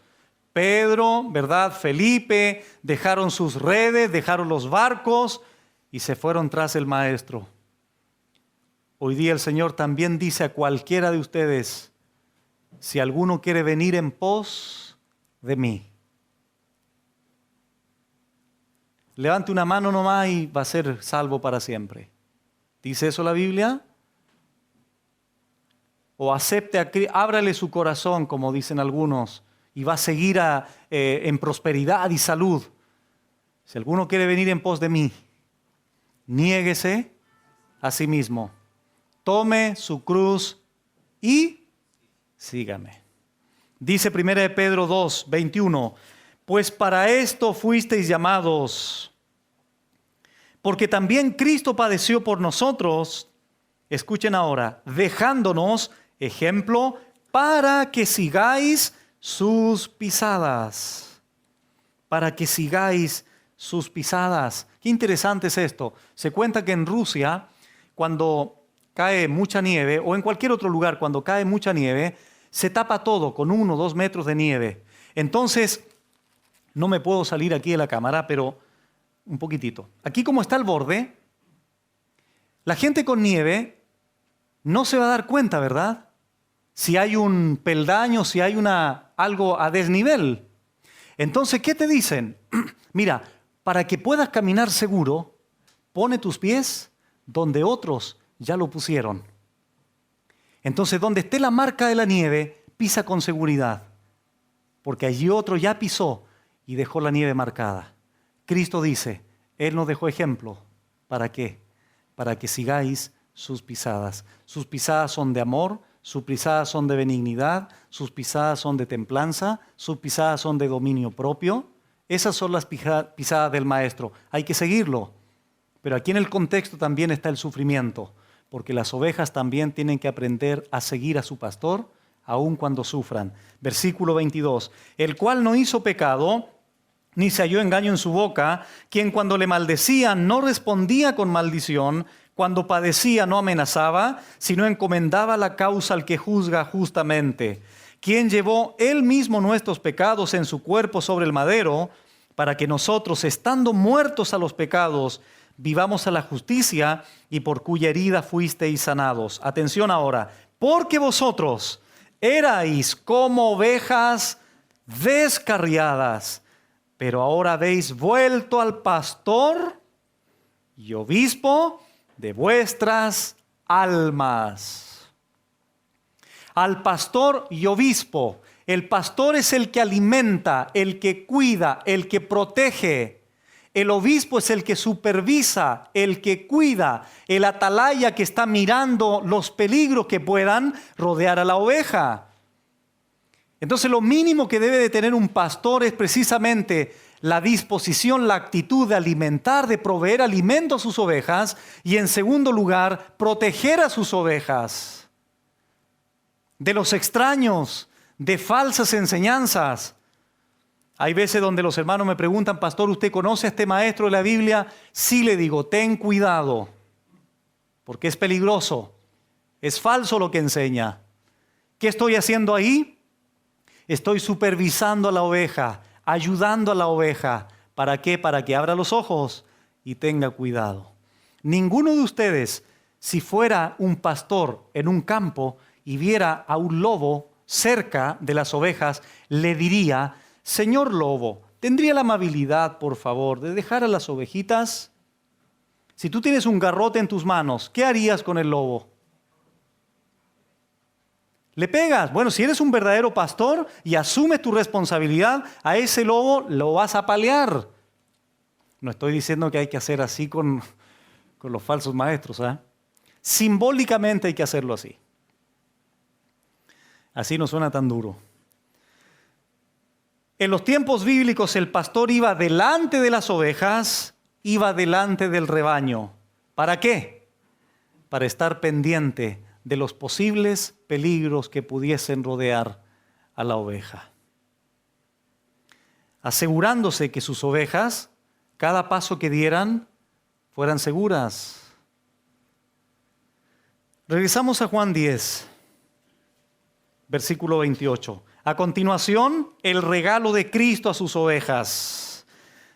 [SPEAKER 2] Pedro, ¿verdad? Felipe, dejaron sus redes, dejaron los barcos y se fueron tras el Maestro. Hoy día el Señor también dice a cualquiera de ustedes, si alguno quiere venir en pos de mí, levante una mano nomás y va a ser salvo para siempre. ¿Dice eso la Biblia? O acepte a Cristo, ábrale su corazón, como dicen algunos, y va a seguir en prosperidad y salud. Si alguno quiere venir en pos de mí, niéguese a sí mismo, tome su cruz y sígame. Dice 1 de Pedro 2, 21, pues para esto fuisteis llamados, porque también Cristo padeció por nosotros, escuchen ahora, dejándonos ejemplo para que sigáis sus pisadas. Para que sigáis sus pisadas. Qué interesante es esto. Se cuenta que en Rusia, cuando cae mucha nieve, o en cualquier otro lugar, cuando cae mucha nieve, se tapa todo con 1 o 2 metros de nieve. Entonces, no me puedo salir aquí de la cámara, pero un poquitito. Aquí como está el borde, la gente con nieve no se va a dar cuenta, ¿verdad? Si hay un peldaño, si hay algo a desnivel. Entonces, ¿qué te dicen? Mira, para que puedas caminar seguro, pone tus pies donde otros ya lo pusieron. Entonces, donde esté la marca de la nieve, pisa con seguridad, porque allí otro ya pisó y dejó la nieve marcada. Cristo dice, Él nos dejó ejemplo. ¿Para qué? Para que sigáis sus pisadas. Sus pisadas son de amor, sus pisadas son de benignidad, sus pisadas son de templanza, sus pisadas son de dominio propio. Esas son las pisadas del Maestro. Hay que seguirlo. Pero aquí en el contexto también está el sufrimiento, porque las ovejas también tienen que aprender a seguir a su pastor, aun cuando sufran. Versículo 22. El cual no hizo pecado, ni se halló engaño en su boca, quien cuando le maldecían no respondía con maldición, cuando padecía no amenazaba, sino encomendaba la causa al que juzga justamente, quien llevó él mismo nuestros pecados en su cuerpo sobre el madero, para que nosotros, estando muertos a los pecados, vivamos a la justicia, y por cuya herida fuisteis sanados. Atención ahora, porque vosotros erais como ovejas descarriadas, pero ahora habéis vuelto al pastor y obispo de vuestras almas. Al pastor y obispo. El pastor es el que alimenta, el que cuida, el que protege. El obispo es el que supervisa, el que cuida, el atalaya que está mirando los peligros que puedan rodear a la oveja. Entonces lo mínimo que debe de tener un pastor es precisamente la disposición, la actitud de alimentar, de proveer alimento a sus ovejas y en segundo lugar, proteger a sus ovejas de los extraños, de falsas enseñanzas. Hay veces donde los hermanos me preguntan, pastor, ¿usted conoce a este maestro de la Biblia? Sí, le digo, ten cuidado, porque es peligroso, es falso lo que enseña. ¿Qué estoy haciendo ahí? Estoy supervisando a la oveja, ayudando a la oveja. ¿Para qué? Para que abra los ojos y tenga cuidado. Ninguno de ustedes, si fuera un pastor en un campo y viera a un lobo cerca de las ovejas, le diría, señor lobo, ¿tendría la amabilidad, por favor, de dejar a las ovejitas? Si tú tienes un garrote en tus manos, ¿qué harías con el lobo? ¿Le pegas? Bueno, si eres un verdadero pastor y asumes tu responsabilidad, a ese lobo lo vas a apalear. No estoy diciendo que hay que hacer así con con los falsos maestros. Simbólicamente hay que hacerlo así. Así no suena tan duro. En los tiempos bíblicos el pastor iba delante de las ovejas, iba delante del rebaño. ¿Para qué? Para estar pendiente de los posibles peligros que pudiesen rodear a la oveja, asegurándose que sus ovejas, cada paso que dieran, fueran seguras. Regresamos a Juan 10, versículo 28. A continuación, el regalo de Cristo a sus ovejas.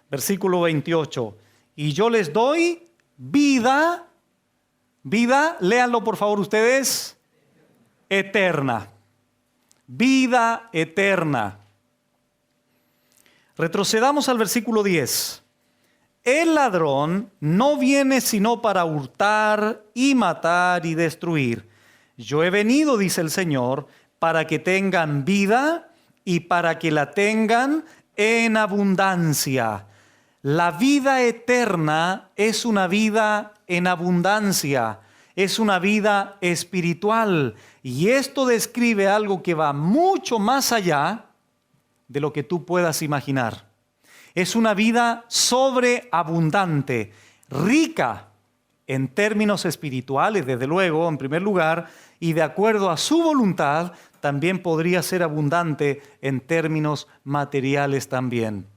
[SPEAKER 2] Versículo 28. Y yo les doy vida, léanlo por favor ustedes, eterna. Vida eterna. Retrocedamos al versículo 10. El ladrón no viene sino para hurtar y matar y destruir. Yo he venido, dice el Señor, para que tengan vida y para que la tengan en abundancia. La vida eterna es una vida en abundancia, es una vida espiritual. Y esto describe algo que va mucho más allá de lo que tú puedas imaginar. Es una vida sobreabundante, rica en términos espirituales, desde luego, en primer lugar, y de acuerdo a su voluntad, también podría ser abundante en términos materiales también.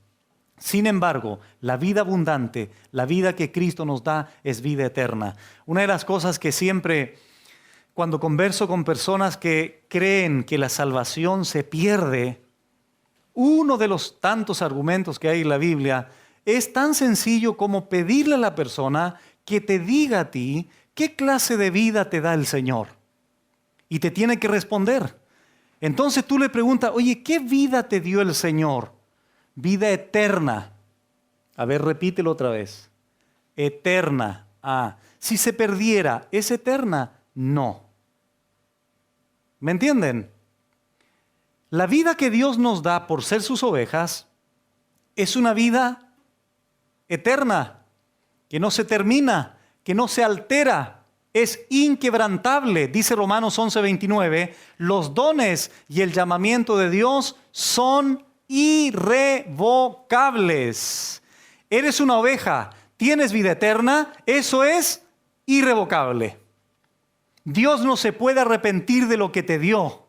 [SPEAKER 2] Sin embargo, la vida abundante, la vida que Cristo nos da, es vida eterna. Una de las cosas que siempre, cuando converso con personas que creen que la salvación se pierde, uno de los tantos argumentos que hay en la Biblia es tan sencillo como pedirle a la persona que te diga a ti qué clase de vida te da el Señor. Y te tiene que responder. Entonces tú le preguntas, oye, ¿qué vida te dio el Señor? Vida eterna. A ver, repítelo otra vez. Eterna. Si se perdiera, ¿es eterna? No. ¿Me entienden? La vida que Dios nos da por ser sus ovejas es una vida eterna, que no se termina, que no se altera, es inquebrantable. Dice Romanos 11:29, los dones y el llamamiento de Dios son irrevocables. Eres una oveja, tienes vida eterna, eso es irrevocable. Dios no se puede arrepentir de lo que te dio.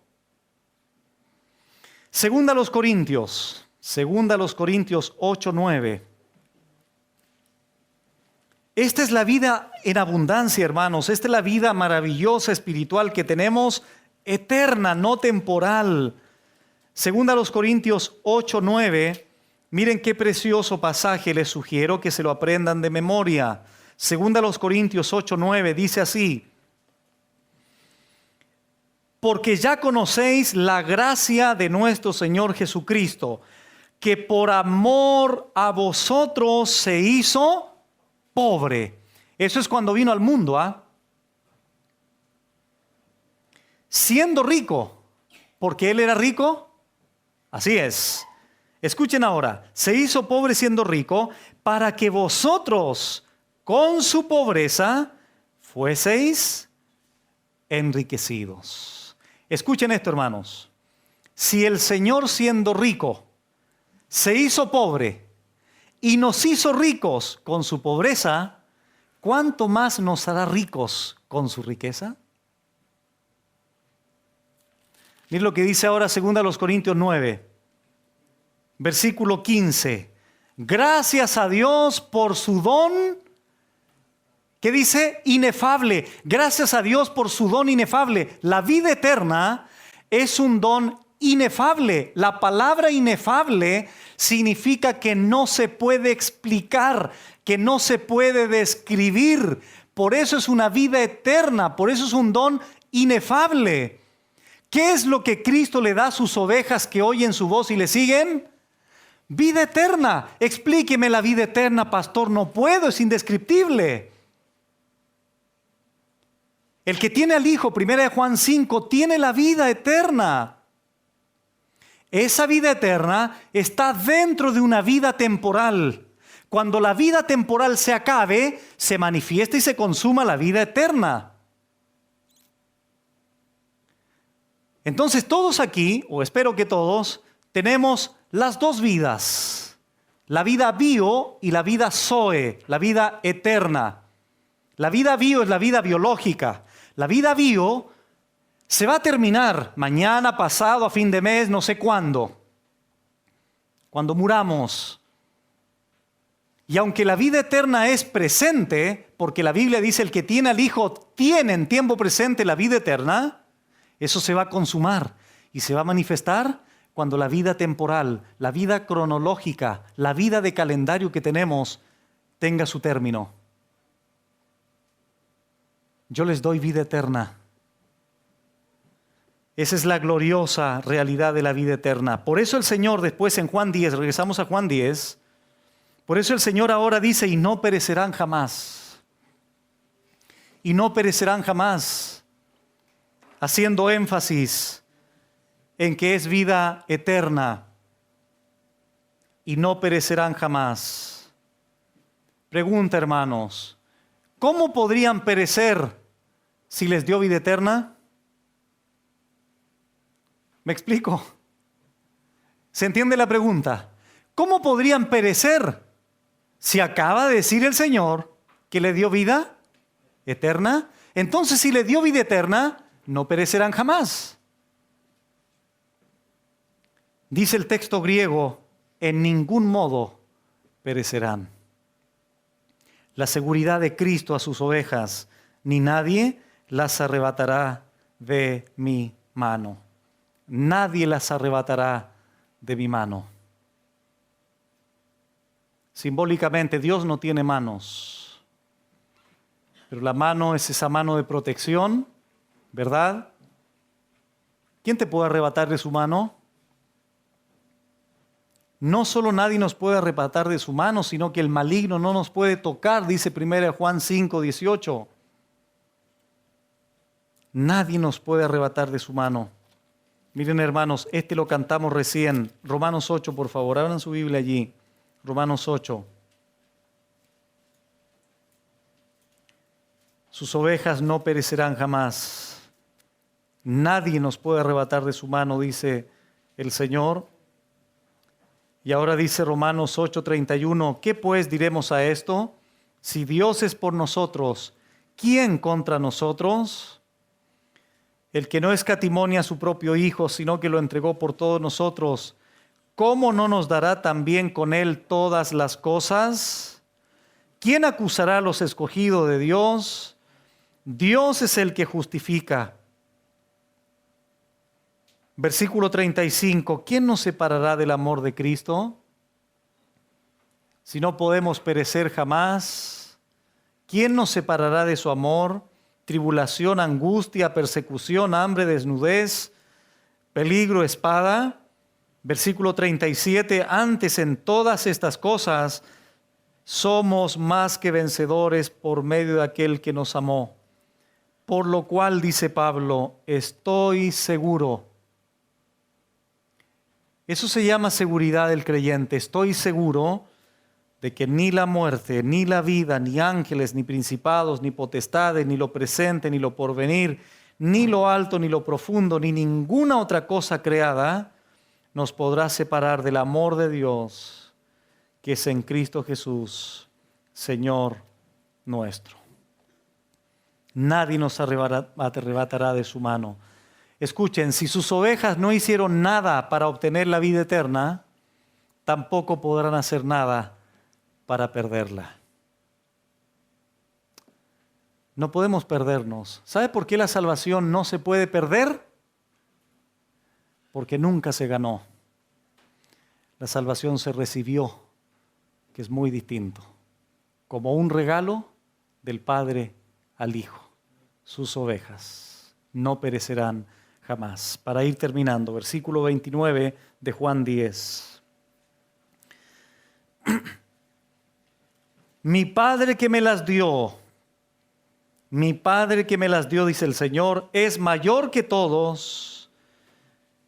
[SPEAKER 2] Segunda a los Corintios 8:9. Esta es la vida en abundancia, hermanos. Esta es la vida maravillosa espiritual que tenemos, eterna, no temporal. Segunda a los Corintios 8:9. Miren qué precioso pasaje, les sugiero que se lo aprendan de memoria. Segunda a los Corintios 8:9 dice así: porque ya conocéis la gracia de nuestro Señor Jesucristo, que por amor a vosotros se hizo pobre. Eso es cuando vino al mundo, siendo rico, porque Él era rico. Así es. Escuchen ahora, se hizo pobre siendo rico, para que vosotros con su pobreza fueseis enriquecidos. Escuchen esto, hermanos. Si el Señor, siendo rico, se hizo pobre y nos hizo ricos con su pobreza, ¿cuánto más nos hará ricos con su riqueza? Miren lo que dice ahora 2 Corintios 9, versículo 15. Gracias a Dios por su don. ¿Qué dice? Inefable. Gracias a Dios por su don inefable. La vida eterna es un don inefable. La palabra inefable significa que no se puede explicar, que no se puede describir. Por eso es una vida eterna, por eso es un don inefable. ¿Qué es lo que Cristo le da a sus ovejas que oyen su voz y le siguen? Vida eterna. Explíqueme la vida eterna, pastor. No puedo, es indescriptible. El que tiene al Hijo, 1 Juan 5, tiene la vida eterna. Esa vida eterna está dentro de una vida temporal. cuando la vida temporal se acabe, se manifiesta y se consuma la vida eterna. Entonces todos aquí, o espero que todos, tenemos las dos vidas. La vida bio y la vida zoe, la vida eterna. La vida bio es la vida biológica. La vida bio se va a terminar mañana, pasado, a fin de mes, no sé cuándo. Cuando muramos. Y aunque la vida eterna es presente, porque la Biblia dice el que tiene al Hijo tiene en tiempo presente la vida eterna, eso se va a consumar y se va a manifestar cuando la vida temporal, la vida cronológica, la vida de calendario que tenemos tenga su término. Yo les doy vida eterna. Esa es la gloriosa realidad de la vida eterna. Por eso el Señor después en Juan 10, regresamos a Juan 10, por eso el Señor ahora dice, y no perecerán jamás. Y no perecerán jamás, haciendo énfasis en que es vida eterna. Y no perecerán jamás. Pregunta, hermanos, ¿cómo podrían perecer si les dio vida eterna? ¿Me explico? ¿Se entiende la pregunta? ¿Cómo podrían perecer si acaba de decir el Señor que le dio vida eterna? Entonces, si le dio vida eterna, no perecerán jamás. Dice el texto griego, en ningún modo perecerán. La seguridad de Cristo a sus ovejas, ni nadie las arrebatará de mi mano. Nadie las arrebatará de mi mano. Simbólicamente, Dios no tiene manos, pero la mano es esa mano de protección, ¿verdad? ¿Quién te puede arrebatar de su mano? No solo nadie nos puede arrebatar de su mano, sino que el maligno no nos puede tocar, dice 1 Juan 5, 18. Nadie nos puede arrebatar de su mano. Miren, hermanos, este lo cantamos recién. Romanos 8, por favor, abran su Biblia allí. Romanos 8. Sus ovejas no perecerán jamás. Nadie nos puede arrebatar de su mano, dice el Señor. Y ahora dice Romanos 8:31, ¿qué pues diremos a esto? Si Dios es por nosotros, ¿quién contra nosotros? El que no escatimó a su propio Hijo, sino que lo entregó por todos nosotros, ¿cómo no nos dará también con Él todas las cosas? ¿Quién acusará a los escogidos de Dios? Dios es el que justifica. Versículo 35, ¿quién nos separará del amor de Cristo? Si no podemos perecer jamás, ¿quién nos separará de su amor? Tribulación, angustia, persecución, hambre, desnudez, peligro, espada. Versículo 37, antes en todas estas cosas somos más que vencedores por medio de aquel que nos amó. Por lo cual, dice Pablo, estoy seguro. Eso se llama seguridad del creyente. Estoy seguro de que ni la muerte, ni la vida, ni ángeles, ni principados, ni potestades, ni lo presente, ni lo porvenir, ni lo alto, ni lo profundo, ni ninguna otra cosa creada nos podrá separar del amor de Dios que es en Cristo Jesús, Señor nuestro. Nadie nos arrebatará de su mano. Escuchen, si sus ovejas no hicieron nada para obtener la vida eterna, tampoco podrán hacer nada para perderla. No podemos perdernos. ¿Sabe por qué la salvación no se puede perder? Porque nunca se ganó. La salvación se recibió, que es muy distinto, como un regalo del Padre al Hijo. Sus ovejas no perecerán jamás. Para ir terminando, versículo 29 de Juan 10. Mi Padre que me las dio, dice el Señor, es mayor que todos.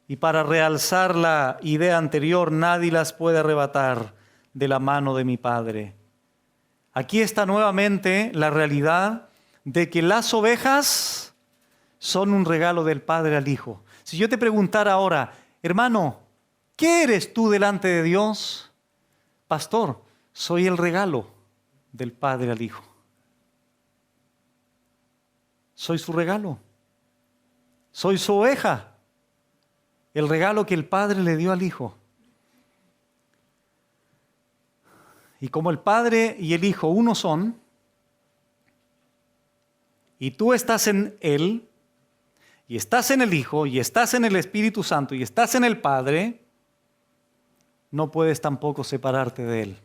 [SPEAKER 2] Y para realzar la idea anterior, nadie las puede arrebatar de la mano de mi Padre. aquí está nuevamente la realidad de que las ovejas son un regalo del Padre al Hijo. Si yo te preguntara ahora, hermano, ¿qué eres tú delante de Dios? Pastor, soy el regalo del Padre al Hijo. Soy su regalo. Soy su oveja. El regalo que el Padre le dio al Hijo. Y como el Padre y el Hijo uno son, y tú estás en Él, y estás en el Hijo, y estás en el Espíritu Santo, y estás en el Padre, no puedes tampoco separarte de Él.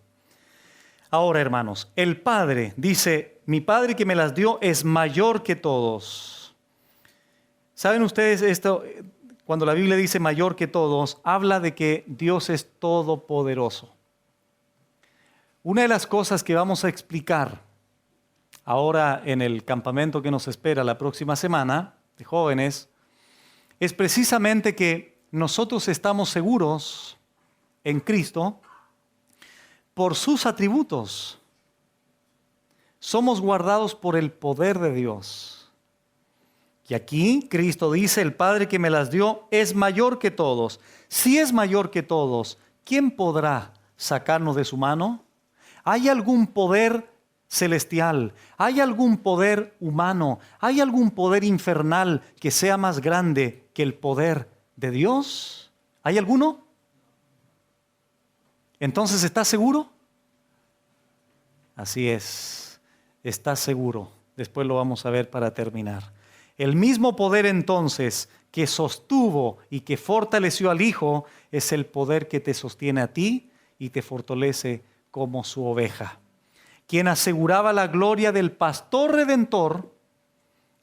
[SPEAKER 2] Ahora, hermanos, el Padre dice, mi Padre que me las dio es mayor que todos. ¿Saben ustedes esto? Cuando la Biblia dice mayor que todos, habla de que Dios es todopoderoso. Una de las cosas que vamos a explicar ahora en el campamento que nos espera la próxima semana de jóvenes es precisamente que nosotros estamos seguros en Cristo por sus atributos. Somos guardados por el poder de Dios. Y aquí Cristo dice, el Padre que me las dio es mayor que todos. Si es mayor que todos, ¿quién podrá sacarnos de su mano? ¿Hay algún poder celestial? ¿Hay algún poder humano? ¿Hay algún poder infernal que sea más grande que el poder de Dios? ¿Hay alguno? Entonces, ¿estás seguro? Así es, estás seguro. Después lo vamos a ver para terminar. El mismo poder entonces que sostuvo y que fortaleció al Hijo es el poder que te sostiene a ti y te fortalece como su oveja. Quien aseguraba la gloria del pastor redentor,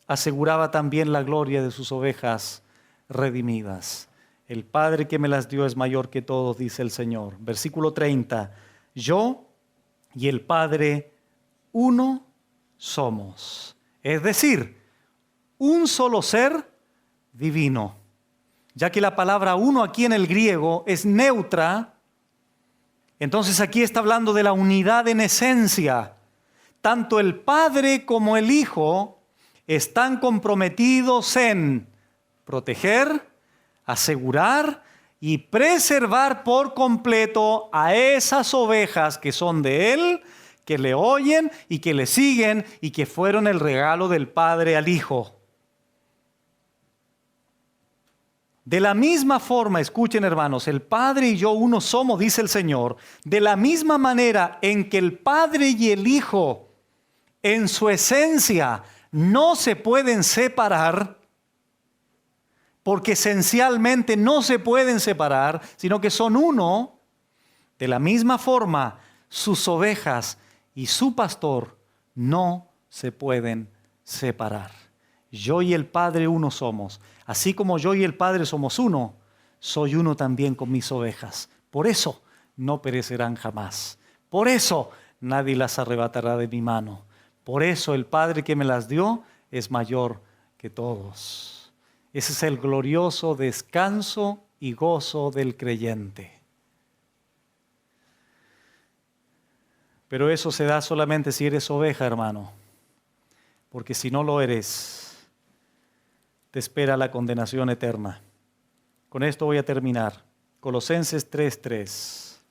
[SPEAKER 2] aseguraba también la gloria de sus ovejas redimidas. El Padre que me las dio es mayor que todos, dice el Señor. Versículo 30. Yo y el Padre uno somos. Es decir, un solo ser divino. Ya que la palabra uno aquí en el griego es neutra, entonces aquí está hablando de la unidad en esencia. Tanto el Padre como el Hijo están comprometidos en proteger, asegurar y preservar por completo a esas ovejas que son de Él, que le oyen y que le siguen y que fueron el regalo del Padre al Hijo. De la misma forma, escuchen hermanos, el Padre y yo uno somos, dice el Señor, de la misma manera en que el Padre y el Hijo en su esencia no se pueden separar, porque esencialmente no se pueden separar, sino que son uno. De la misma forma, sus ovejas y su pastor no se pueden separar. Yo y el Padre uno somos. Así como yo y el Padre somos uno, soy uno también con mis ovejas. Por eso no perecerán jamás. Por eso nadie las arrebatará de mi mano. Por eso el Padre que me las dio es mayor que todos. Ese es el glorioso descanso y gozo del creyente. Pero eso se da solamente si eres oveja, hermano. Porque si no lo eres, te espera la condenación eterna. Con esto voy a terminar. Colosenses 3:3.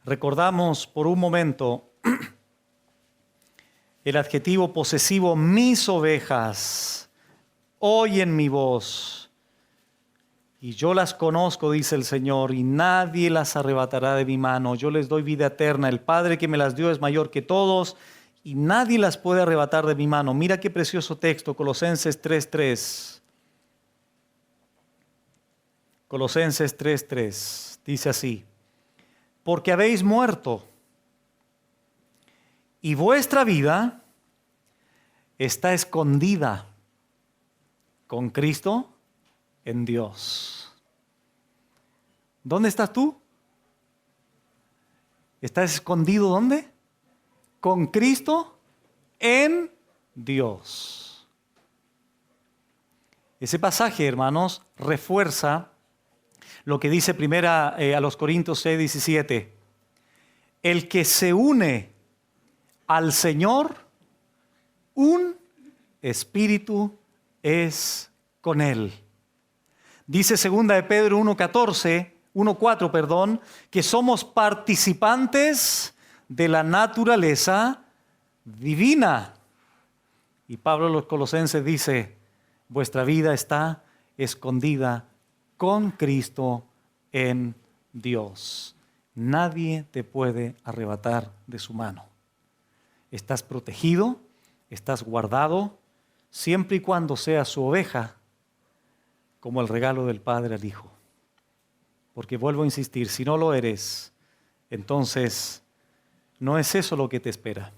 [SPEAKER 2] Recordamos por un momento el adjetivo posesivo mis ovejas oyen mi voz y yo las conozco, dice el Señor, y nadie las arrebatará de mi mano. Yo les doy vida eterna. El Padre que me las dio es mayor que todos y nadie las puede arrebatar de mi mano. Mira qué precioso texto, Colosenses 3:3. Colosenses 3:3 dice así: porque habéis muerto y vuestra vida está escondida con Cristo en Dios. ¿Dónde estás tú? ¿Estás escondido dónde? Con Cristo en Dios. Ese pasaje, hermanos, refuerza lo que dice primera a los Corintios 6:17. El que se une al Señor, un espíritu es con Él. Dice segunda de Pedro 1:4, que somos participantes de la naturaleza divina. Y Pablo a los Colosenses dice, vuestra vida está escondida con Cristo en Dios. Nadie te puede arrebatar de su mano. Estás protegido, estás guardado, siempre y cuando seas su oveja, como el regalo del Padre al Hijo. Porque vuelvo a insistir, si no lo eres, entonces no es eso lo que te espera,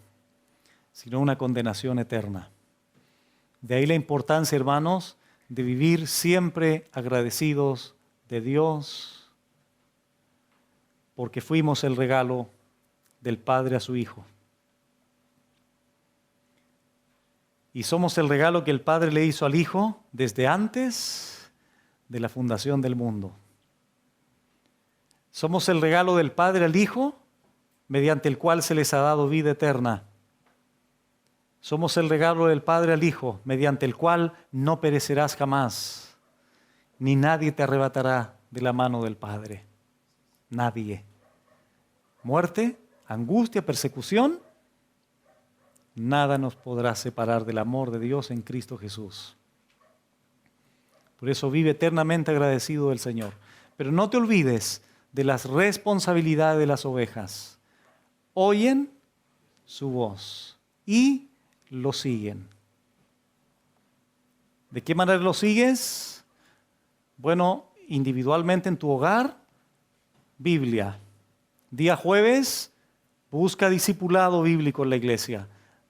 [SPEAKER 2] sino una condenación eterna. De ahí la importancia, hermanos, de vivir siempre agradecidos de Dios, porque fuimos el regalo del Padre a su Hijo. Y somos el regalo que el Padre le hizo al Hijo desde antes de la fundación del mundo. Somos el regalo del Padre al Hijo, mediante el cual se les ha dado vida eterna. Somos el regalo del Padre al Hijo, mediante el cual no perecerás jamás, ni nadie te arrebatará de la mano del Padre. Nadie. Muerte, angustia, persecución, nada nos podrá separar del amor de Dios en Cristo Jesús. Por eso vive eternamente agradecido del Señor. Pero no te olvides de las responsabilidades de las ovejas. Oyen su voz y lo siguen. ¿De qué manera lo sigues? Bueno, individualmente en tu hogar, Biblia. Día jueves, busca discipulado bíblico en la iglesia.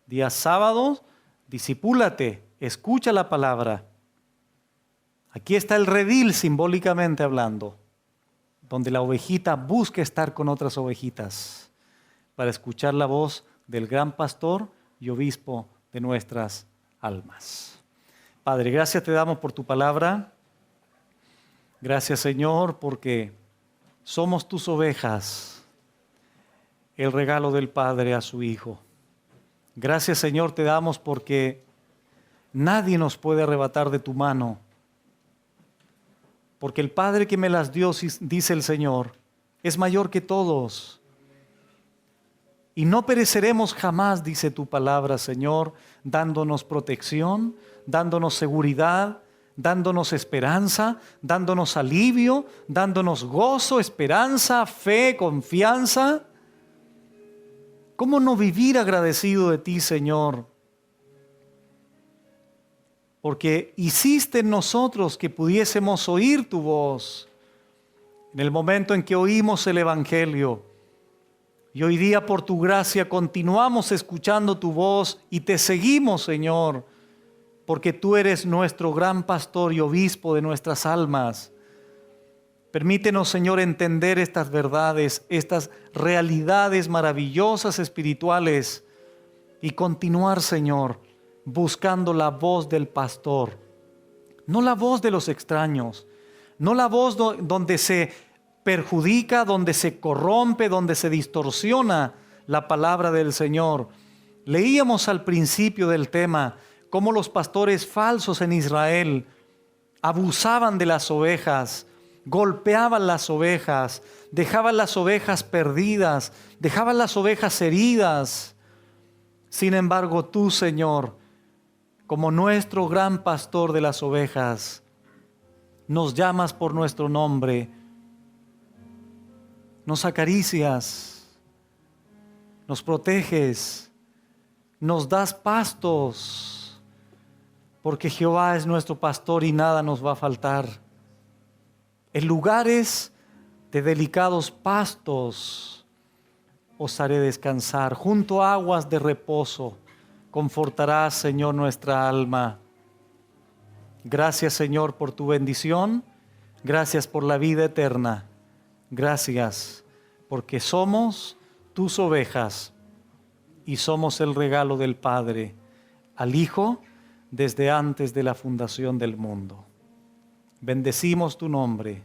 [SPEAKER 2] Día sábado, discipúlate, escucha la palabra. Aquí está el redil simbólicamente hablando, donde la ovejita busca estar con otras ovejitas para escuchar la voz del gran pastor y obispo de nuestras almas. Padre, gracias te damos por tu palabra. Gracias, Señor, porque somos tus ovejas, el regalo del Padre a su Hijo. Gracias, Señor, te damos porque nadie nos puede arrebatar de tu mano. Porque el Padre que me las dio, dice el Señor, es mayor que todos. Y no pereceremos jamás, dice tu palabra, Señor, dándonos protección, dándonos seguridad, dándonos esperanza, dándonos alivio, dándonos gozo, esperanza, fe, confianza. ¿Cómo no vivir agradecido de ti, Señor? Porque hiciste en nosotros que pudiésemos oír tu voz en el momento en que oímos el Evangelio. Y hoy día por tu gracia continuamos escuchando tu voz y te seguimos, Señor, porque tú eres nuestro gran pastor y obispo de nuestras almas. Permítenos, Señor, entender estas verdades, estas realidades maravillosas espirituales y continuar, Señor, buscando la voz del pastor, no la voz de los extraños, no la voz donde se perjudica, donde se corrompe, donde se distorsiona la palabra del Señor. Leíamos al principio del tema cómo los pastores falsos en Israel abusaban de las ovejas, golpeaban las ovejas, dejaban las ovejas perdidas, dejaban las ovejas heridas. Sin embargo, tú, Señor, como nuestro gran pastor de las ovejas, nos llamas por nuestro nombre, nos acaricias, nos proteges, nos das pastos, porque Jehová es nuestro pastor y nada nos va a faltar. En lugares de delicados pastos os haré descansar, junto a aguas de reposo confortarás, Señor, nuestra alma. Gracias, Señor, por tu bendición, gracias por la vida eterna, gracias porque somos tus ovejas y somos el regalo del Padre al Hijo desde antes de la fundación del mundo. Bendecimos tu nombre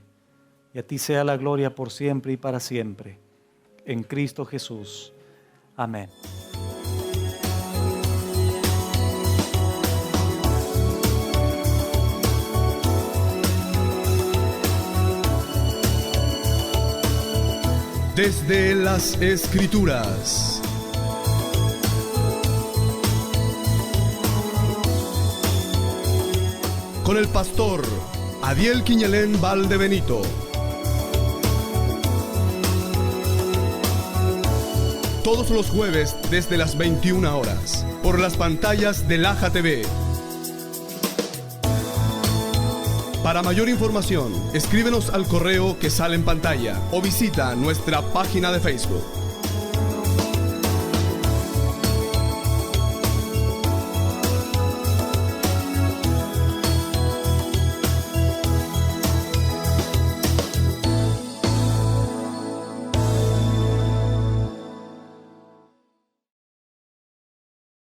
[SPEAKER 2] Y a ti sea la gloria por siempre y para siempre. En Cristo Jesús. Amén.
[SPEAKER 1] Desde las Escrituras. Con el pastor Adiel Quiñelén Valdebenito. Todos los jueves desde las 21 horas, por las pantallas de Laja TV. Para mayor información, escríbenos al correo que sale en pantalla o visita nuestra página de Facebook.